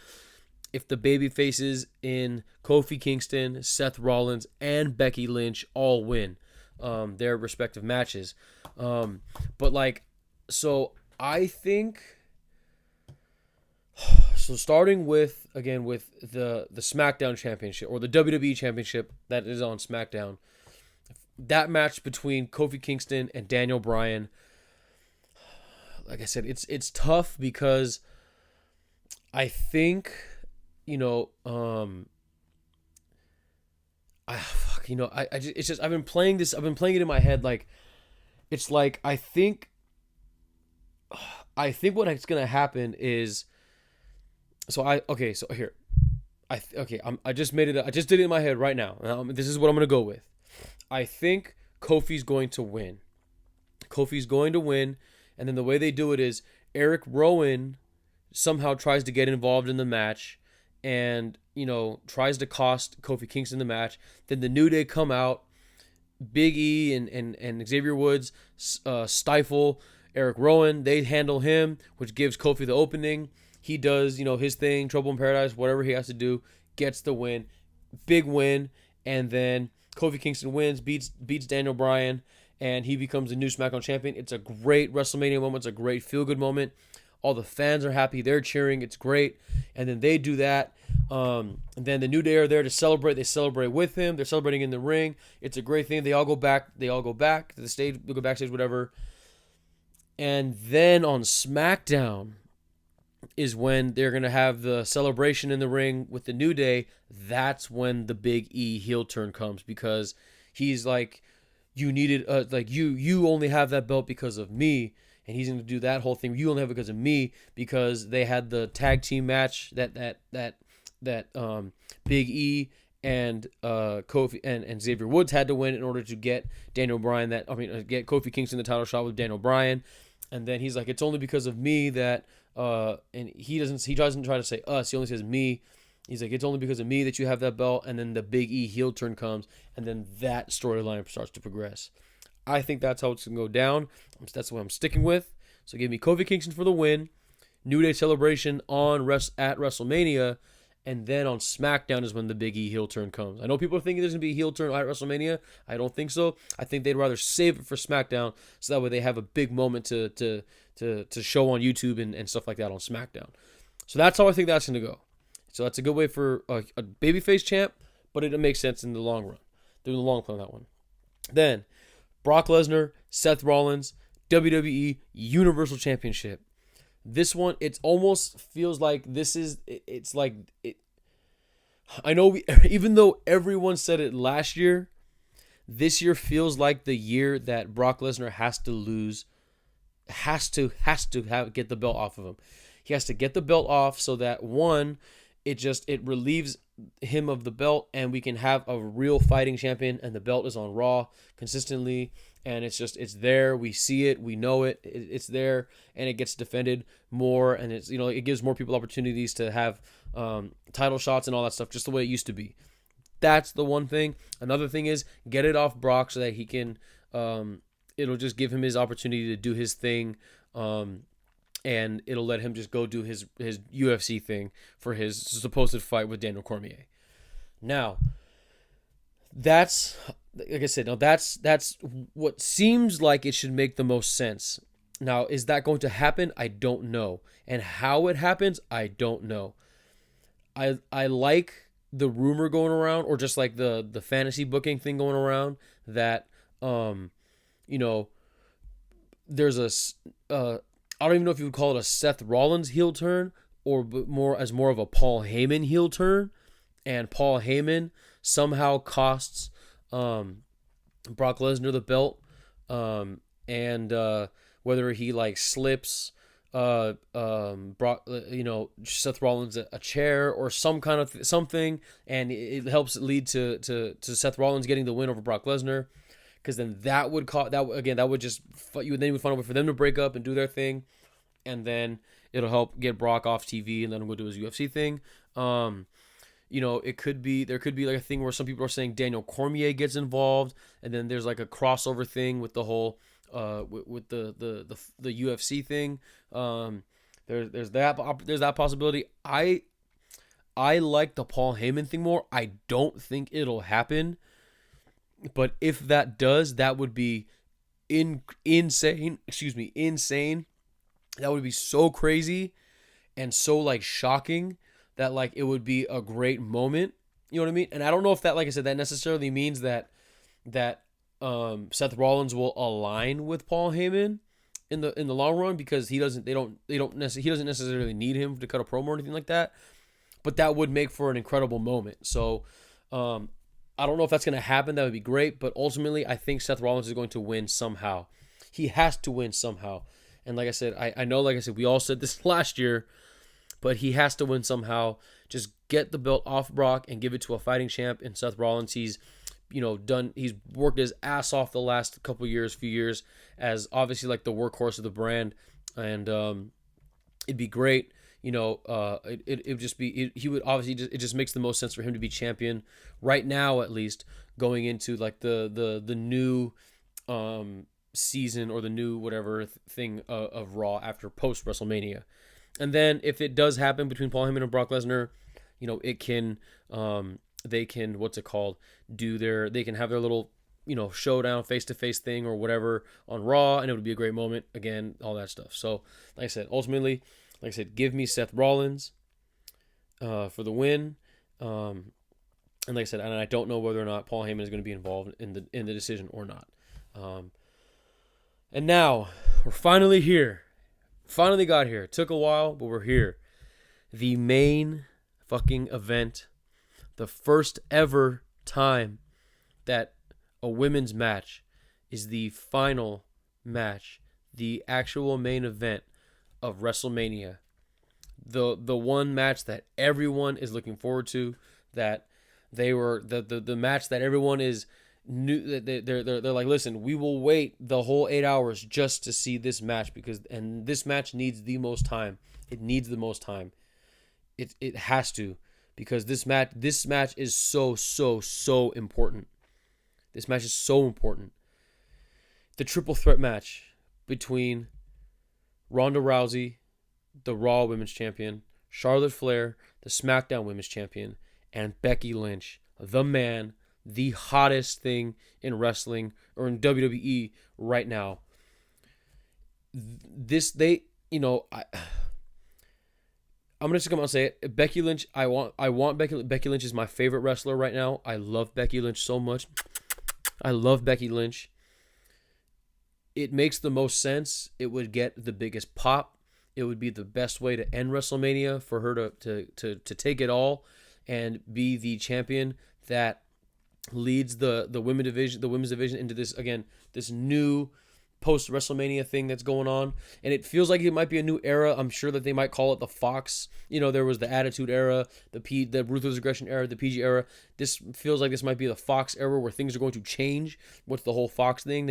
If the babyfaces in Kofi Kingston, Seth Rollins, and Becky Lynch all win their respective matches, I think, so starting with the SmackDown Championship, or the WWE Championship that is on SmackDown, that match between Kofi Kingston and Daniel Bryan, like I said, it's tough because I think, I've been playing it in my head, it's like, I think what's gonna happen is, I just did it in my head right now. This is what I'm gonna go with. I think Kofi's going to win. And then the way they do it is Eric Rowan somehow tries to get involved in the match and, tries to cost Kofi Kingston the match. Then the New Day come out, Big E and Xavier Woods stifle Eric Rowan. They handle him, which gives Kofi the opening. He does, his thing, Trouble in Paradise, whatever he has to do, gets the win. Big win. And then Kofi Kingston wins, beats Daniel Bryan, and he becomes the new SmackDown champion. It's a great WrestleMania moment. It's a great feel-good moment. All the fans are happy. They're cheering. It's great. And then they do that. And then the New Day are there to celebrate. They celebrate with him. They're celebrating in the ring. It's a great thing. They all go back to the stage. They go backstage, whatever. And then on SmackDown is when they're going to have the celebration in the ring with the New Day. That's when the Big E heel turn comes, because he's like, you needed like you only have that belt because of me, and he's going to do that whole thing. You only have it because of me, because they had the tag team match that Big E and Kofi and Xavier Woods had to win in order to get Daniel Bryan get Kofi Kingston the title shot with Daniel Bryan. And then he's like, it's only because of me that and he doesn't try to say us, he only says me. He's like, it's only because of me that you have that belt. And then the Big E heel turn comes, and then that storyline starts to progress. I think that's how it's going to go down. That's what I'm sticking with. So give me Kofi Kingston for the win. New Day celebration at WrestleMania. And then on SmackDown is when the Big E heel turn comes. I know people are thinking there's going to be a heel turn at WrestleMania. I don't think so. I think they'd rather save it for SmackDown, so that way they have a big moment to show on YouTube and stuff like that on SmackDown. So that's how I think that's going to go. So that's a good way for a babyface champ, but it makes sense in the long run. Doing the long play on that one. Then, Brock Lesnar, Seth Rollins, WWE Universal Championship. This one, it almost feels like I know even though everyone said it last year, this year feels like the year that Brock Lesnar has to lose, get the belt off of him. He has to get the belt off so that, one, it relieves him of the belt, and we can have a real fighting champion, and the belt is on Raw consistently, and it's there, we see it, we know it's there, and it gets defended more, and it gives more people opportunities to have title shots and all that stuff, just the way it used to be. That's the one thing. Another thing is, get it off Brock so that he can it'll just give him his opportunity to do his thing, and it'll let him just go do his UFC thing for his supposed fight with Daniel Cormier. Now, that's, like I said, that's what seems like it should make the most sense. Now, is that going to happen? I don't know. And how it happens, I don't know. I like the rumor going around, or just like the fantasy booking thing going around, that there's I don't even know if you would call it a Seth Rollins heel turn, or more of a Paul Heyman heel turn, and Paul Heyman somehow costs Brock Lesnar the belt, and whether he like slips Brock, Seth Rollins a chair or some kind of something, and it helps lead to Seth Rollins getting the win over Brock Lesnar. Because then that would just you would then find a way for them to break up and do their thing, and then it'll help get Brock off TV and let him go do his UFC thing. There could be like a thing where some people are saying Daniel Cormier gets involved, and then there's like a crossover thing with the whole with the UFC thing. There's that possibility. I like the Paul Heyman thing more. I don't think it'll happen. But if that does, that would be insane. Insane. That would be so crazy and so like shocking that like it would be a great moment. You know what I mean? And I don't know if that, like I said, that necessarily means that Seth Rollins will align with Paul Heyman in the long run, because he doesn't necessarily need him to cut a promo or anything like that. But that would make for an incredible moment. So I don't know if that's going to happen. That would be great. But ultimately, I think Seth Rollins is going to win somehow. He has to win somehow. And like I said, I know, like I said, we all said this last year, but he has to win somehow. Just get the belt off Brock and give it to a fighting champ in Seth Rollins. He's worked his ass off the last few years as obviously like the workhorse of the brand. And it'd be great. It would just be, he would obviously it just makes the most sense for him to be champion right now, at least going into like the new season, or the new whatever thing of Raw after post WrestleMania. And then if it does happen between Paul Heyman and Brock Lesnar, it can they can they can have their little showdown face-to-face thing or whatever on Raw, and it would be a great moment again, all that stuff. So like I said, ultimately, like I said, give me Seth Rollins for the win. And like I said, and I don't know whether or not Paul Heyman is going to be involved in the decision or not. And now we're finally here. Finally got here. It took a while, but we're here. The main fucking event. The first ever time that a women's match is the final match, the actual main event of WrestleMania. The one match that everyone is looking forward to, that the match that everyone is new, they're like, listen, we will wait the whole 8 hours just to see this match, because this match needs the most time. It needs the most time. It has to, because this match is so important. This match is so important. The triple threat match between Ronda Rousey, the Raw Women's Champion, Charlotte Flair, the SmackDown Women's Champion, and Becky Lynch, the man, the hottest thing in wrestling or in WWE right now. I'm gonna just come out and say it. Becky Lynch, I want Becky Lynch is my favorite wrestler right now. I love Becky Lynch so much. I love Becky Lynch. It makes the most sense. It would get the biggest pop. It would be the best way to end WrestleMania, for her to take it all and be the champion that leads the women's division into this new post WrestleMania thing that's going on. And it feels like it might be a new era. I'm sure that they might call it the Fox. There was the Attitude Era, the Ruthless Aggression Era, the PG era. This feels like this might be the Fox era, where things are going to change. What's the whole Fox thing?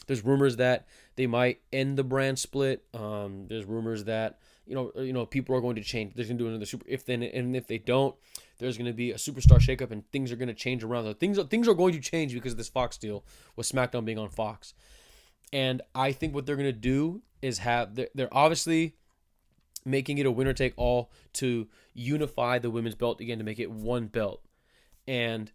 There's rumors that they might end the brand split. There's rumors that people are going to change. They're going to do another if they don't, there's going to be a superstar shakeup and things are going to change around. So things are going to change because of this Fox deal with SmackDown being on Fox. And I think what they're going to do is they're obviously making it a winner take all to unify the women's belt again, to make it one belt and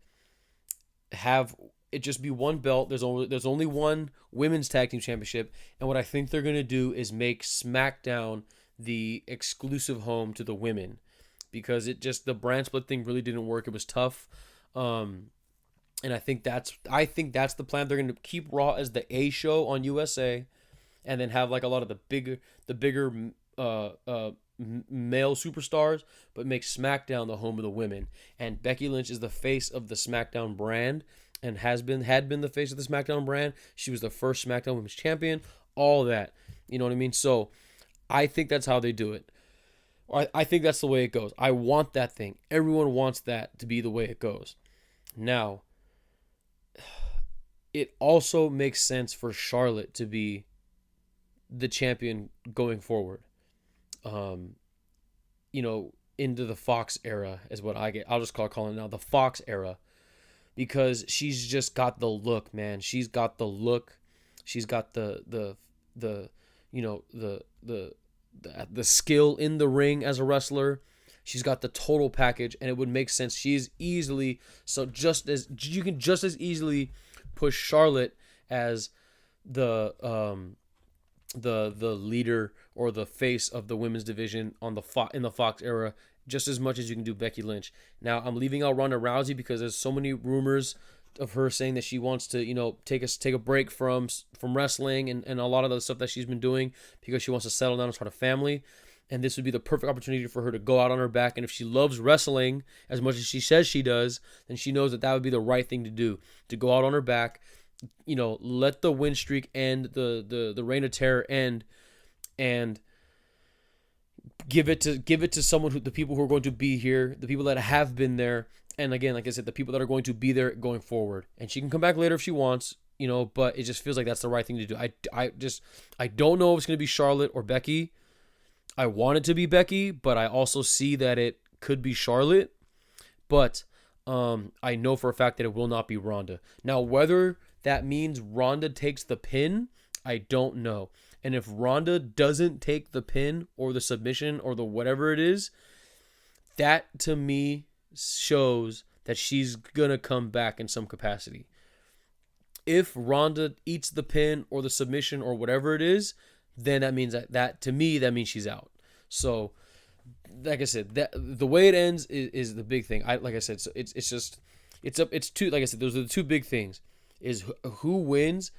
have it just be one belt. There's only one women's tag team championship. And what I think they're going to do is make SmackDown the exclusive home to the women, because the brand split thing really didn't work. It was tough. And I think that's the plan. They're going to keep Raw as the A show on USA, and then have like a lot of the bigger male superstars, but make SmackDown the home of the women. And Becky Lynch is the face of the SmackDown brand, and had been the face of the SmackDown brand. She was the first SmackDown Women's Champion. All that, you know what I mean? So I think that's how they do it. I think that's the way it goes. I want that thing. Everyone wants that to be the way it goes. Now, it also makes sense for Charlotte to be the champion going forward. Into the Fox era is what I get. I'll just calling it now the Fox era, because she's just got the look, man. She's got the look. She's got the skill in the ring as a wrestler. She's got the total package, and it would make sense. She's easily you can just as easily push Charlotte as the leader or the face of the women's division in the Fox era, just as much as you can do Becky Lynch. Now, I'm leaving out Ronda Rousey because there's so many rumors of her saying that she wants to take a break from wrestling and a lot of the stuff that she's been doing, because she wants to settle down and start a family. And this would be the perfect opportunity for her to go out on her back. And if she loves wrestling as much as she says she does, then she knows that would be the right thing to do, to go out on her back, let the win streak end, the reign of terror end, and give it to someone the people who are going to be here, the people that have been there. And again, like I said, the people that are going to be there going forward. And she can come back later if she wants, but it just feels like that's the right thing to do. I don't know if it's going to be Charlotte or Becky. I want it to be Becky, but I also see that it could be Charlotte. But I know for a fact that it will not be Ronda. Now, whether that means Ronda takes the pin, I don't know. And if Ronda doesn't take the pin or the submission or the whatever it is, that to me shows that she's going to come back in some capacity. If Ronda eats the pin or the submission or whatever it is, then that means that to me, that means she's out. So, like I said, that the way it ends is the big thing. Like I said, so it's two. Like I said, those are the two big things. Is who wins?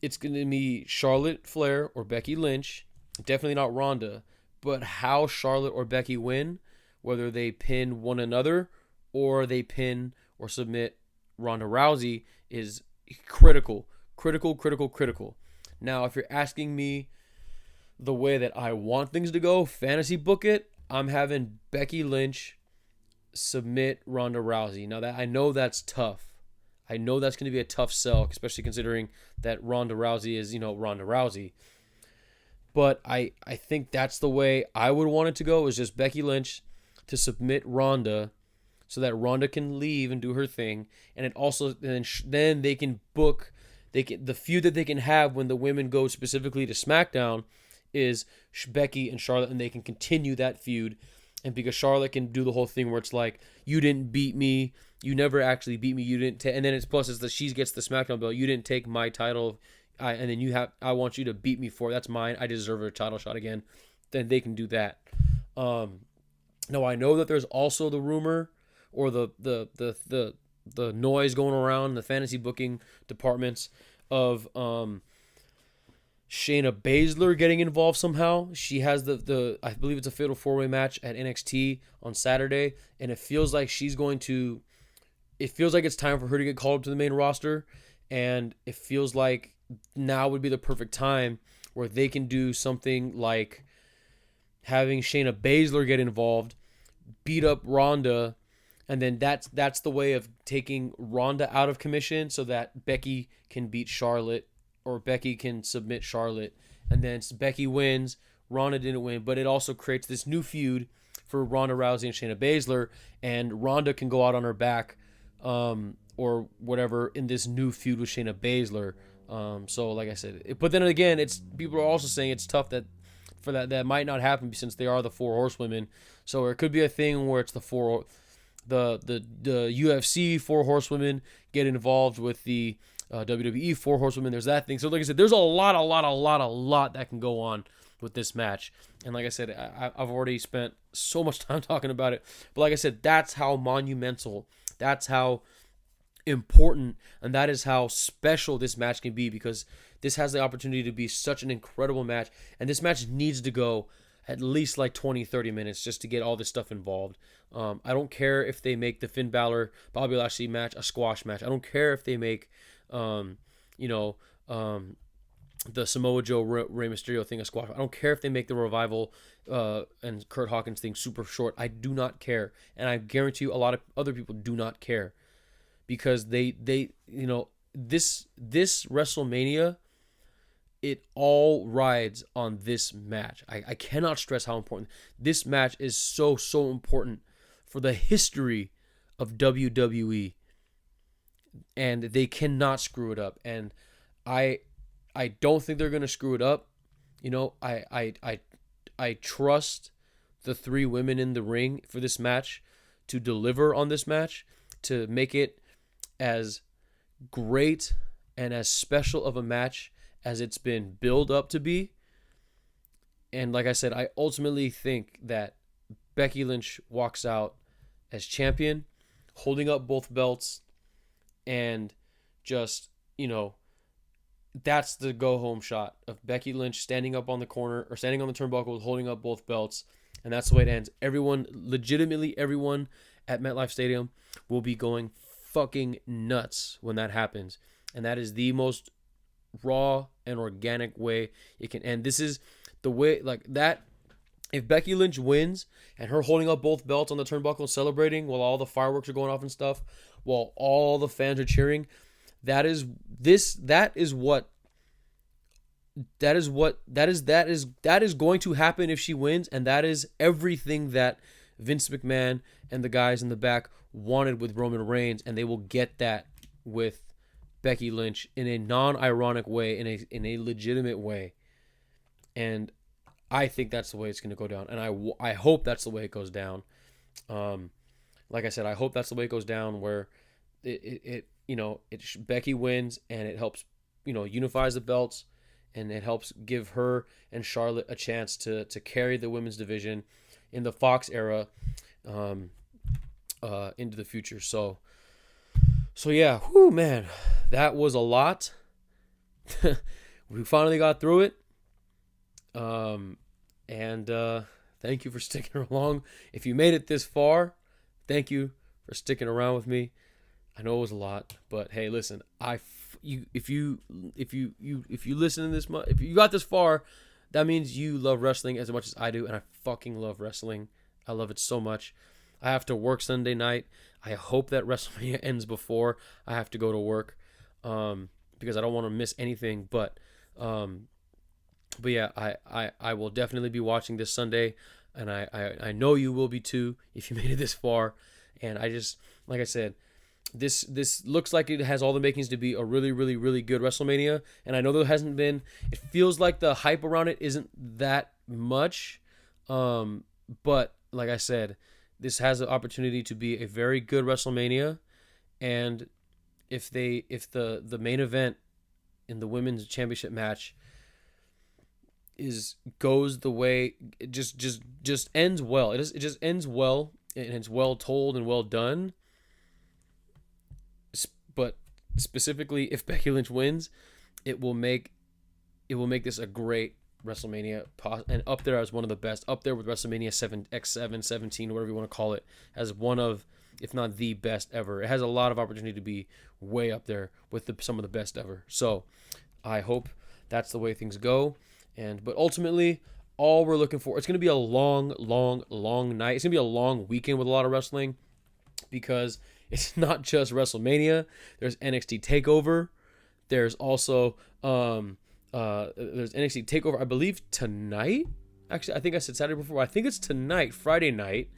It's going to be Charlotte Flair or Becky Lynch. Definitely not Ronda. But how Charlotte or Becky win, whether they pin one another or they pin or submit Ronda Rousey, is critical Critical, critical, critical. Now, if you're asking me the way that I want things to go, fantasy book it, I'm having Becky Lynch submit Ronda Rousey. Now, that I know that's tough. I know that's going to be a tough sell, especially considering that Ronda Rousey is, Ronda Rousey. But I think that's the way I would want it to go, is just Becky Lynch to submit Ronda so that Ronda can leave and do her thing. And it also, then they can book, the feud that they can have when the women go specifically to SmackDown is Becky and Charlotte, and they can continue that feud. And because Charlotte can do the whole thing where it's like, you didn't beat me, you never actually beat me, you didn't and then it's plus it's that she gets the SmackDown belt, you didn't take my title, and then I want you to beat me for it. That's mine. I deserve a title shot again. Then they can do that. Now I know that there's also the rumor or the noise going around in the fantasy booking departments of Shayna Baszler getting involved somehow. She has the I believe it's a fatal 4-way match at NXT on Saturday, and it feels like it's time for her to get called up to the main roster, and it feels like now would be the perfect time where they can do something like having Shayna Baszler get involved, beat up Ronda, and then that's the way of taking Ronda out of commission so that Becky can beat Charlotte, or Becky can submit Charlotte, and then Becky wins, Ronda didn't win, but it also creates this new feud for Ronda Rousey and Shayna Baszler, and Ronda can go out on her back or whatever in this new feud with Shayna Baszler. So like I said, but then again, people are also saying it's tough that might not happen since they are the 4 horsewomen. So it could be a thing where it's the UFC 4 horsewomen get involved with the WWE 4 horsewomen. There's that thing. So like I said, there's a lot that can go on with this match. And like I said, I've already spent so much time talking about it. But like I said, that's how monumental, that's how important, and that is how special this match can be, because this has the opportunity to be such an incredible match. And this match needs to go at least like 20-30 minutes just to get all this stuff involved. I don't care if they make the Finn Balor Bobby Lashley match a squash match. I don't care if they make the Samoa Joe Rey Mysterio thing a squash. I don't care if they make the Revival and Kurt Hawkins thing super short. I do not care, and I guarantee you a lot of other people do not care, because this WrestleMania, it all rides on this match. I cannot stress how important this match is. So important for the history of WWE, and they cannot screw it up. And I don't think they're gonna screw it up. I trust the 3 women in the ring for this match to deliver on this match, to make it as great and as special of a match as it's been built up to be. And like I said, I ultimately think that Becky Lynch walks out as champion, holding up both belts, and just, that's the go-home shot of Becky Lynch standing up on the corner, or standing on the turnbuckle, holding up both belts, and that's the way it ends. Everyone at MetLife Stadium will be going fucking nuts when that happens, and that is the most raw and organic way it can end. This is the way, like that. If Becky Lynch wins and her holding up both belts on the turnbuckle celebrating while all the fireworks are going off and stuff, while all the fans are cheering, that is going to happen if she wins, and that is everything that Vince McMahon and the guys in the back wanted with Roman Reigns, and they will get that with Becky Lynch in a non-ironic way, in a legitimate way. And I think that's the way it's going to go down, and I hope that's the way it goes down. Like I said, I hope that's the way it goes down, where Becky wins, and it helps, unifies the belts, and it helps give her and Charlotte a chance to carry the women's division in the Fox era into the future. So yeah, whew, man, that was a lot. We finally got through it. And thank you for sticking along. If you made it this far, thank you for sticking around with me. I know it was a lot, but hey, listen, you listen to this much, if you got this far, that means you love wrestling as much as I do, and I fucking love wrestling. I love it so much. I have to work Sunday night. I hope that WrestleMania ends before I have to go to work, because I don't want to miss anything. But yeah, I will definitely be watching this Sunday, and I know you will be too if you made it this far. And I just, like I said, this looks like it has all the makings to be a really, really, really good WrestleMania. And I know there hasn't been, it feels like the hype around it isn't that much. But like I said, this has the opportunity to be a very good WrestleMania. And if the main event in the women's championship match goes the way it just ends well. It just ends well, and it's well told and well done. But specifically, if Becky Lynch wins, it will make this a great WrestleMania, and up there as one of the best, up there with WrestleMania 7 X7 17, whatever you want to call it, as one of, if not the best ever. It has a lot of opportunity to be way up there with some of the best ever. So I hope that's the way things go. But ultimately, all we're looking for, it's going to be a long night. It's going to be a long weekend with a lot of wrestling, because it's not just WrestleMania. There's NXT TakeOver. There's also there's NXT TakeOver, I believe, tonight. Actually, I think I said Saturday before. I think it's tonight, Friday night.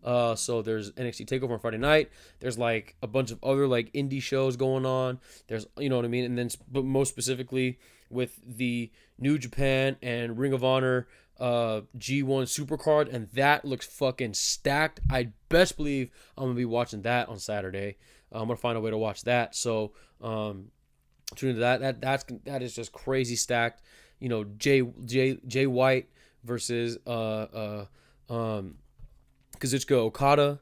So there's NXT TakeOver on Friday night. There's like a bunch of other like indie shows going on. There's, you know what I mean? And then, but most specifically with the New Japan and Ring of Honor G1 Supercard, and that looks fucking stacked. I best believe I'm gonna be watching that on Saturday. I'm gonna find a way to watch that. So tune into that. That is just crazy stacked. You know, Jay White versus Kazuchika Okada.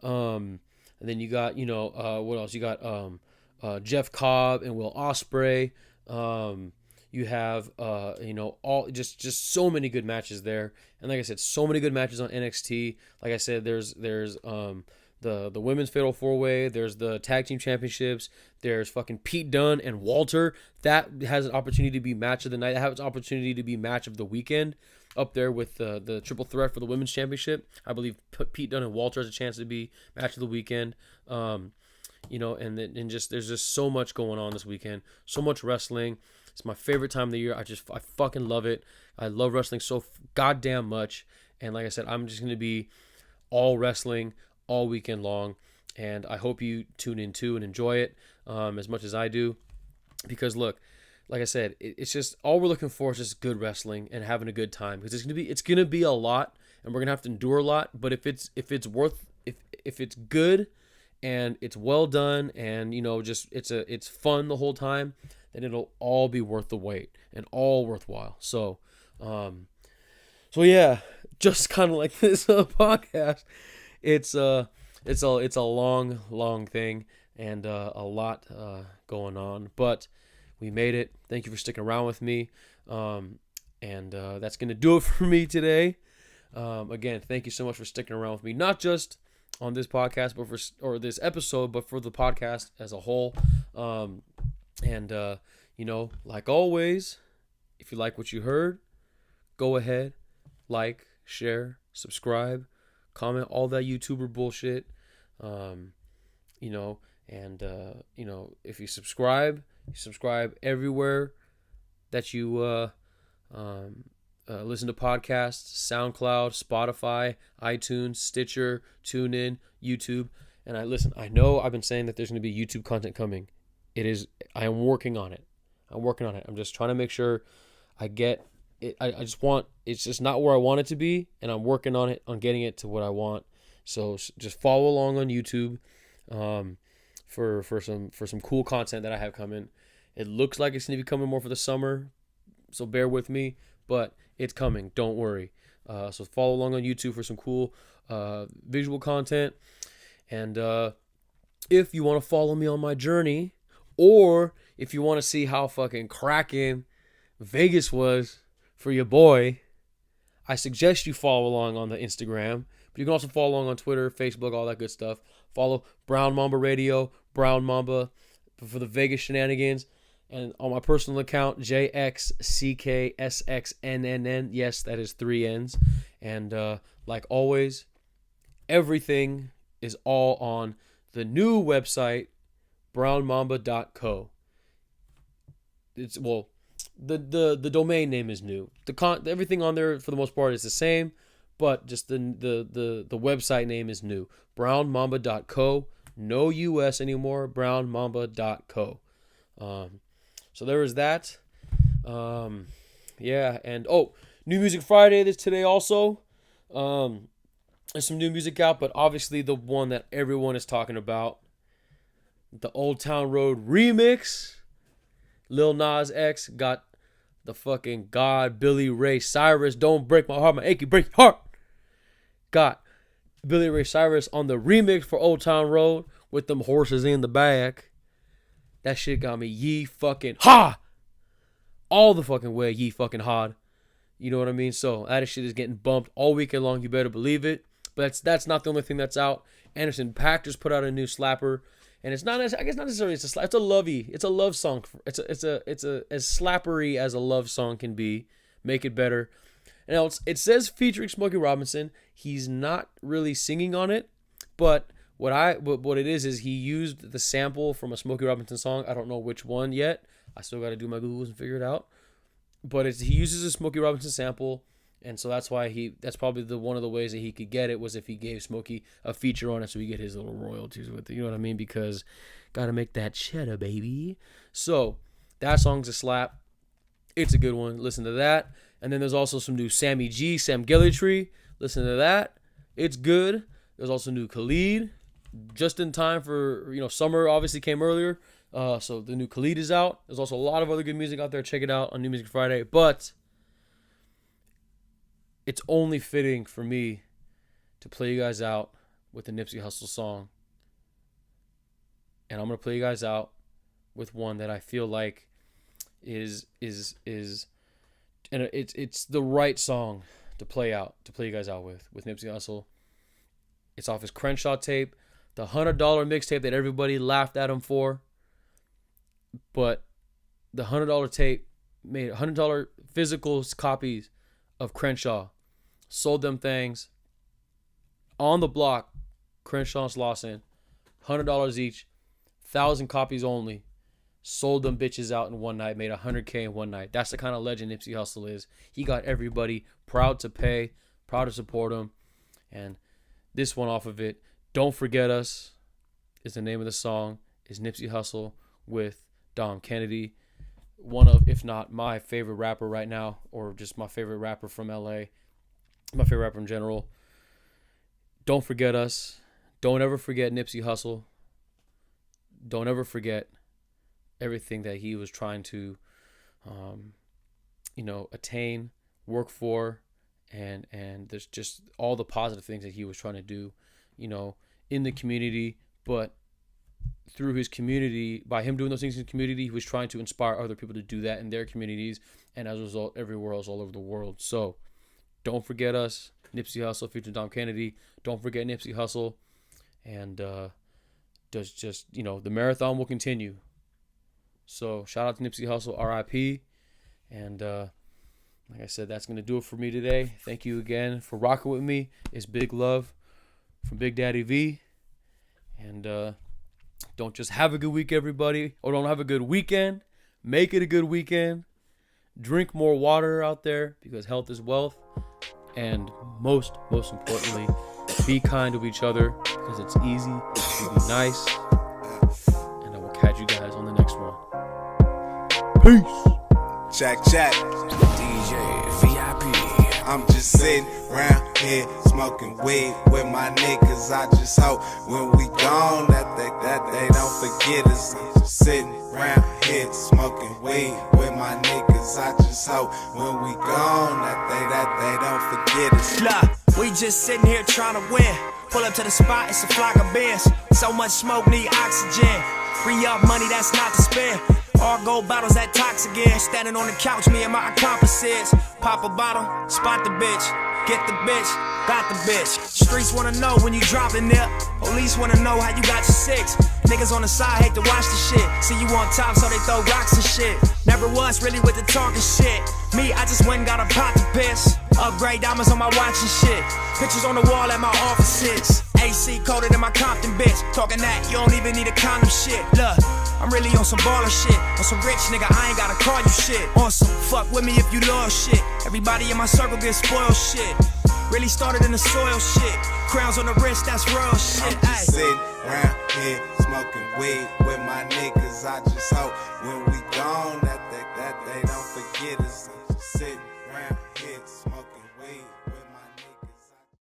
And then you got, you know, what else? You got Jeff Cobb and Will Ospreay. You have you know, all just so many good matches there. And like I said, so many good matches on NXT. Like I said, there's the women's Fatal 4-Way, there's the tag team championships, there's fucking Pete Dunne and Walter. That has an opportunity to be match of the night. That has an opportunity to be match of the weekend, up there with the triple threat for the women's championship. I believe Pete Dunne and Walter has a chance to be match of the weekend. You know, and just there's just so much going on this weekend. So much wrestling. It's my favorite time of the year. I fucking love it. I love wrestling so goddamn much. And like I said, I'm just going to be all wrestling all weekend long. And I hope you tune in too and enjoy it as much as I do. Because look, like I said, it's just all we're looking for is just good wrestling and having a good time. Because it's gonna be a lot, and we're gonna have to endure a lot. But if it's good and it's well done, and you know, just it's fun the whole time, then it'll all be worth the wait and all worthwhile. So yeah, just kind of like this podcast. It's a long thing and a lot going on, but we made it. Thank you for sticking around with me. And that's going to do it for me today. Again, thank you so much for sticking around with me, not just on this podcast, or this episode, but for the podcast as a whole. You know, like always, if you like what you heard, go ahead, like, share, subscribe, comment, all that YouTuber bullshit. You know, and you know, if you subscribe everywhere that you listen to podcasts: SoundCloud, Spotify, iTunes, Stitcher, TuneIn, YouTube. And I know I've been saying that there's going to be YouTube content coming. I am working on it. I'm just trying to make sure I get it. It's just not where I want it to be, and I'm working on it, on getting it to what I want. So just follow along on YouTube for some cool content that I have coming. It looks like it's going to be coming more for the summer, so bear with me, but it's coming. Don't worry. So follow along on YouTube for some cool visual content. And if you want to follow me on my journey, or if you want to see how fucking cracking Vegas was for your boy, I suggest you follow along on the Instagram. But you can also follow along on Twitter, Facebook, all that good stuff. Follow Brown Mamba Radio, Brown Mamba, for the Vegas shenanigans. And on my personal account, JXCKSXNNN. Yes, that is 3 N's. And like always, everything is all on the new website, brownmamba.co. It's the domain name is new. Everything on there for the most part is the same, but just the website name is new. brownmamba.co. No US anymore. brownmamba.co. So there is that. Yeah, and New Music Friday this today also. There's some new music out, but obviously the one that everyone is talking about, the Old Town Road remix. Lil Nas X got the fucking God Billy Ray Cyrus, Don't Break My Heart, My Achy Break Your Heart. Got Billy Ray Cyrus on the remix for Old Town Road with them horses in the back. That shit got me ye fucking ha! All the fucking way ye fucking hard. You know what I mean? So that shit is getting bumped all weekend long. You better believe it. But that's not the only thing that's out. Anderson .Paak just put out a new slapper, and it's not. I guess not necessarily. It's a lovey. It's a love song. It's as slappery as a love song can be. Make it better. And it says featuring Smokey Robinson. He's not really singing on it, but what it is he used the sample from a Smokey Robinson song. I don't know which one yet. I still got to do my Googles and figure it out. But he uses a Smokey Robinson sample, and so that's probably one of the ways that he could get it was if he gave Smokey a feature on it, so he get his little royalties with it. You know what I mean? Because gotta make that cheddar, baby. So that song's a slap. It's a good one. Listen to that. And then there's also some new Sammy G, Sam Gillitree. Listen to that. It's good. There's also new Khalid, just in time for summer. Obviously came earlier. So the new Khalid is out. There's also a lot of other good music out there. Check it out on New Music Friday. But it's only fitting for me to play you guys out with the Nipsey Hussle song. And I'm going to play you guys out with one that I feel like is and it's the right song to play you guys out with Nipsey Hussle. It's off his Crenshaw tape, the $100 mixtape that everybody laughed at him for. But the $100 tape made $100 physical copies of Crenshaw. Sold them things on the block. Crenshaw and Slauson, $100 each, 1,000 copies only. Sold them bitches out in one night. Made $100K in one night. That's the kind of legend Nipsey Hussle is. He got everybody proud to pay, proud to support him. And this one off of it, Don't Forget Us, is the name of the song. Is Nipsey Hussle with Dom Kennedy, one of, if not my favorite rapper right now, or just my favorite rapper from LA, my favorite rapper in general. Don't forget us. Don't ever forget Nipsey Hussle. Don't ever forget everything that he was trying to, attain, work for, and there's just all the positive things that he was trying to do, in the community, but through his community, by him doing those things in the community, he was trying to inspire other people to do that in their communities, and as a result, everywhere else all over the world. So, don't forget us, Nipsey Hussle featuring Dom Kennedy. Don't forget Nipsey Hussle, and the marathon will continue. So, shout out to Nipsey Hussle, R.I.P. And like I said, that's gonna do it for me today. Thank you again for rocking with me. It's big love from Big Daddy V, and don't just have a good week, everybody, or don't have a good weekend. Make it a good weekend. Drink more water out there because health is wealth. And most importantly, be kind to each other because it's easy to be nice. And I will catch you guys on the next one. Peace. Check. DJ VIP. I'm just sitting around here smoking weed with my niggas. I just hope when we gone that they don't forget us. I'm just sitting around here smoking weed with my niggas. I just hope when we gone that they don't forget us. Look, we just sitting here trying to win. Pull up to the spot, it's a flock of bears. So much smoke, need oxygen. Free up money that's not to spare. All gold bottles that toxic again. Standing on the couch, me and my accomplices. Pop a bottle, spot the bitch. Get the bitch, got the bitch. Streets wanna know when you dropping there. Police wanna know how you got your six. Niggas on the side hate to watch the shit. See you on top, so they throw rocks and shit. Never was really with the talking shit. Me, I just went and got a pot to piss. Upgrade diamonds on my watch and shit. Pictures on the wall at my offices. AC colder than my Compton bitch. Talking that, you don't even need a condom shit. Look, I'm really on some baller shit. On some rich nigga, I ain't gotta call you shit. On some fuck with me if you lost shit. Everybody in my circle get spoiled shit. Really started in the soil shit. Crowns on the wrist, that's real shit. I'm just sitting around here smoking weed with my niggas. I just hope when we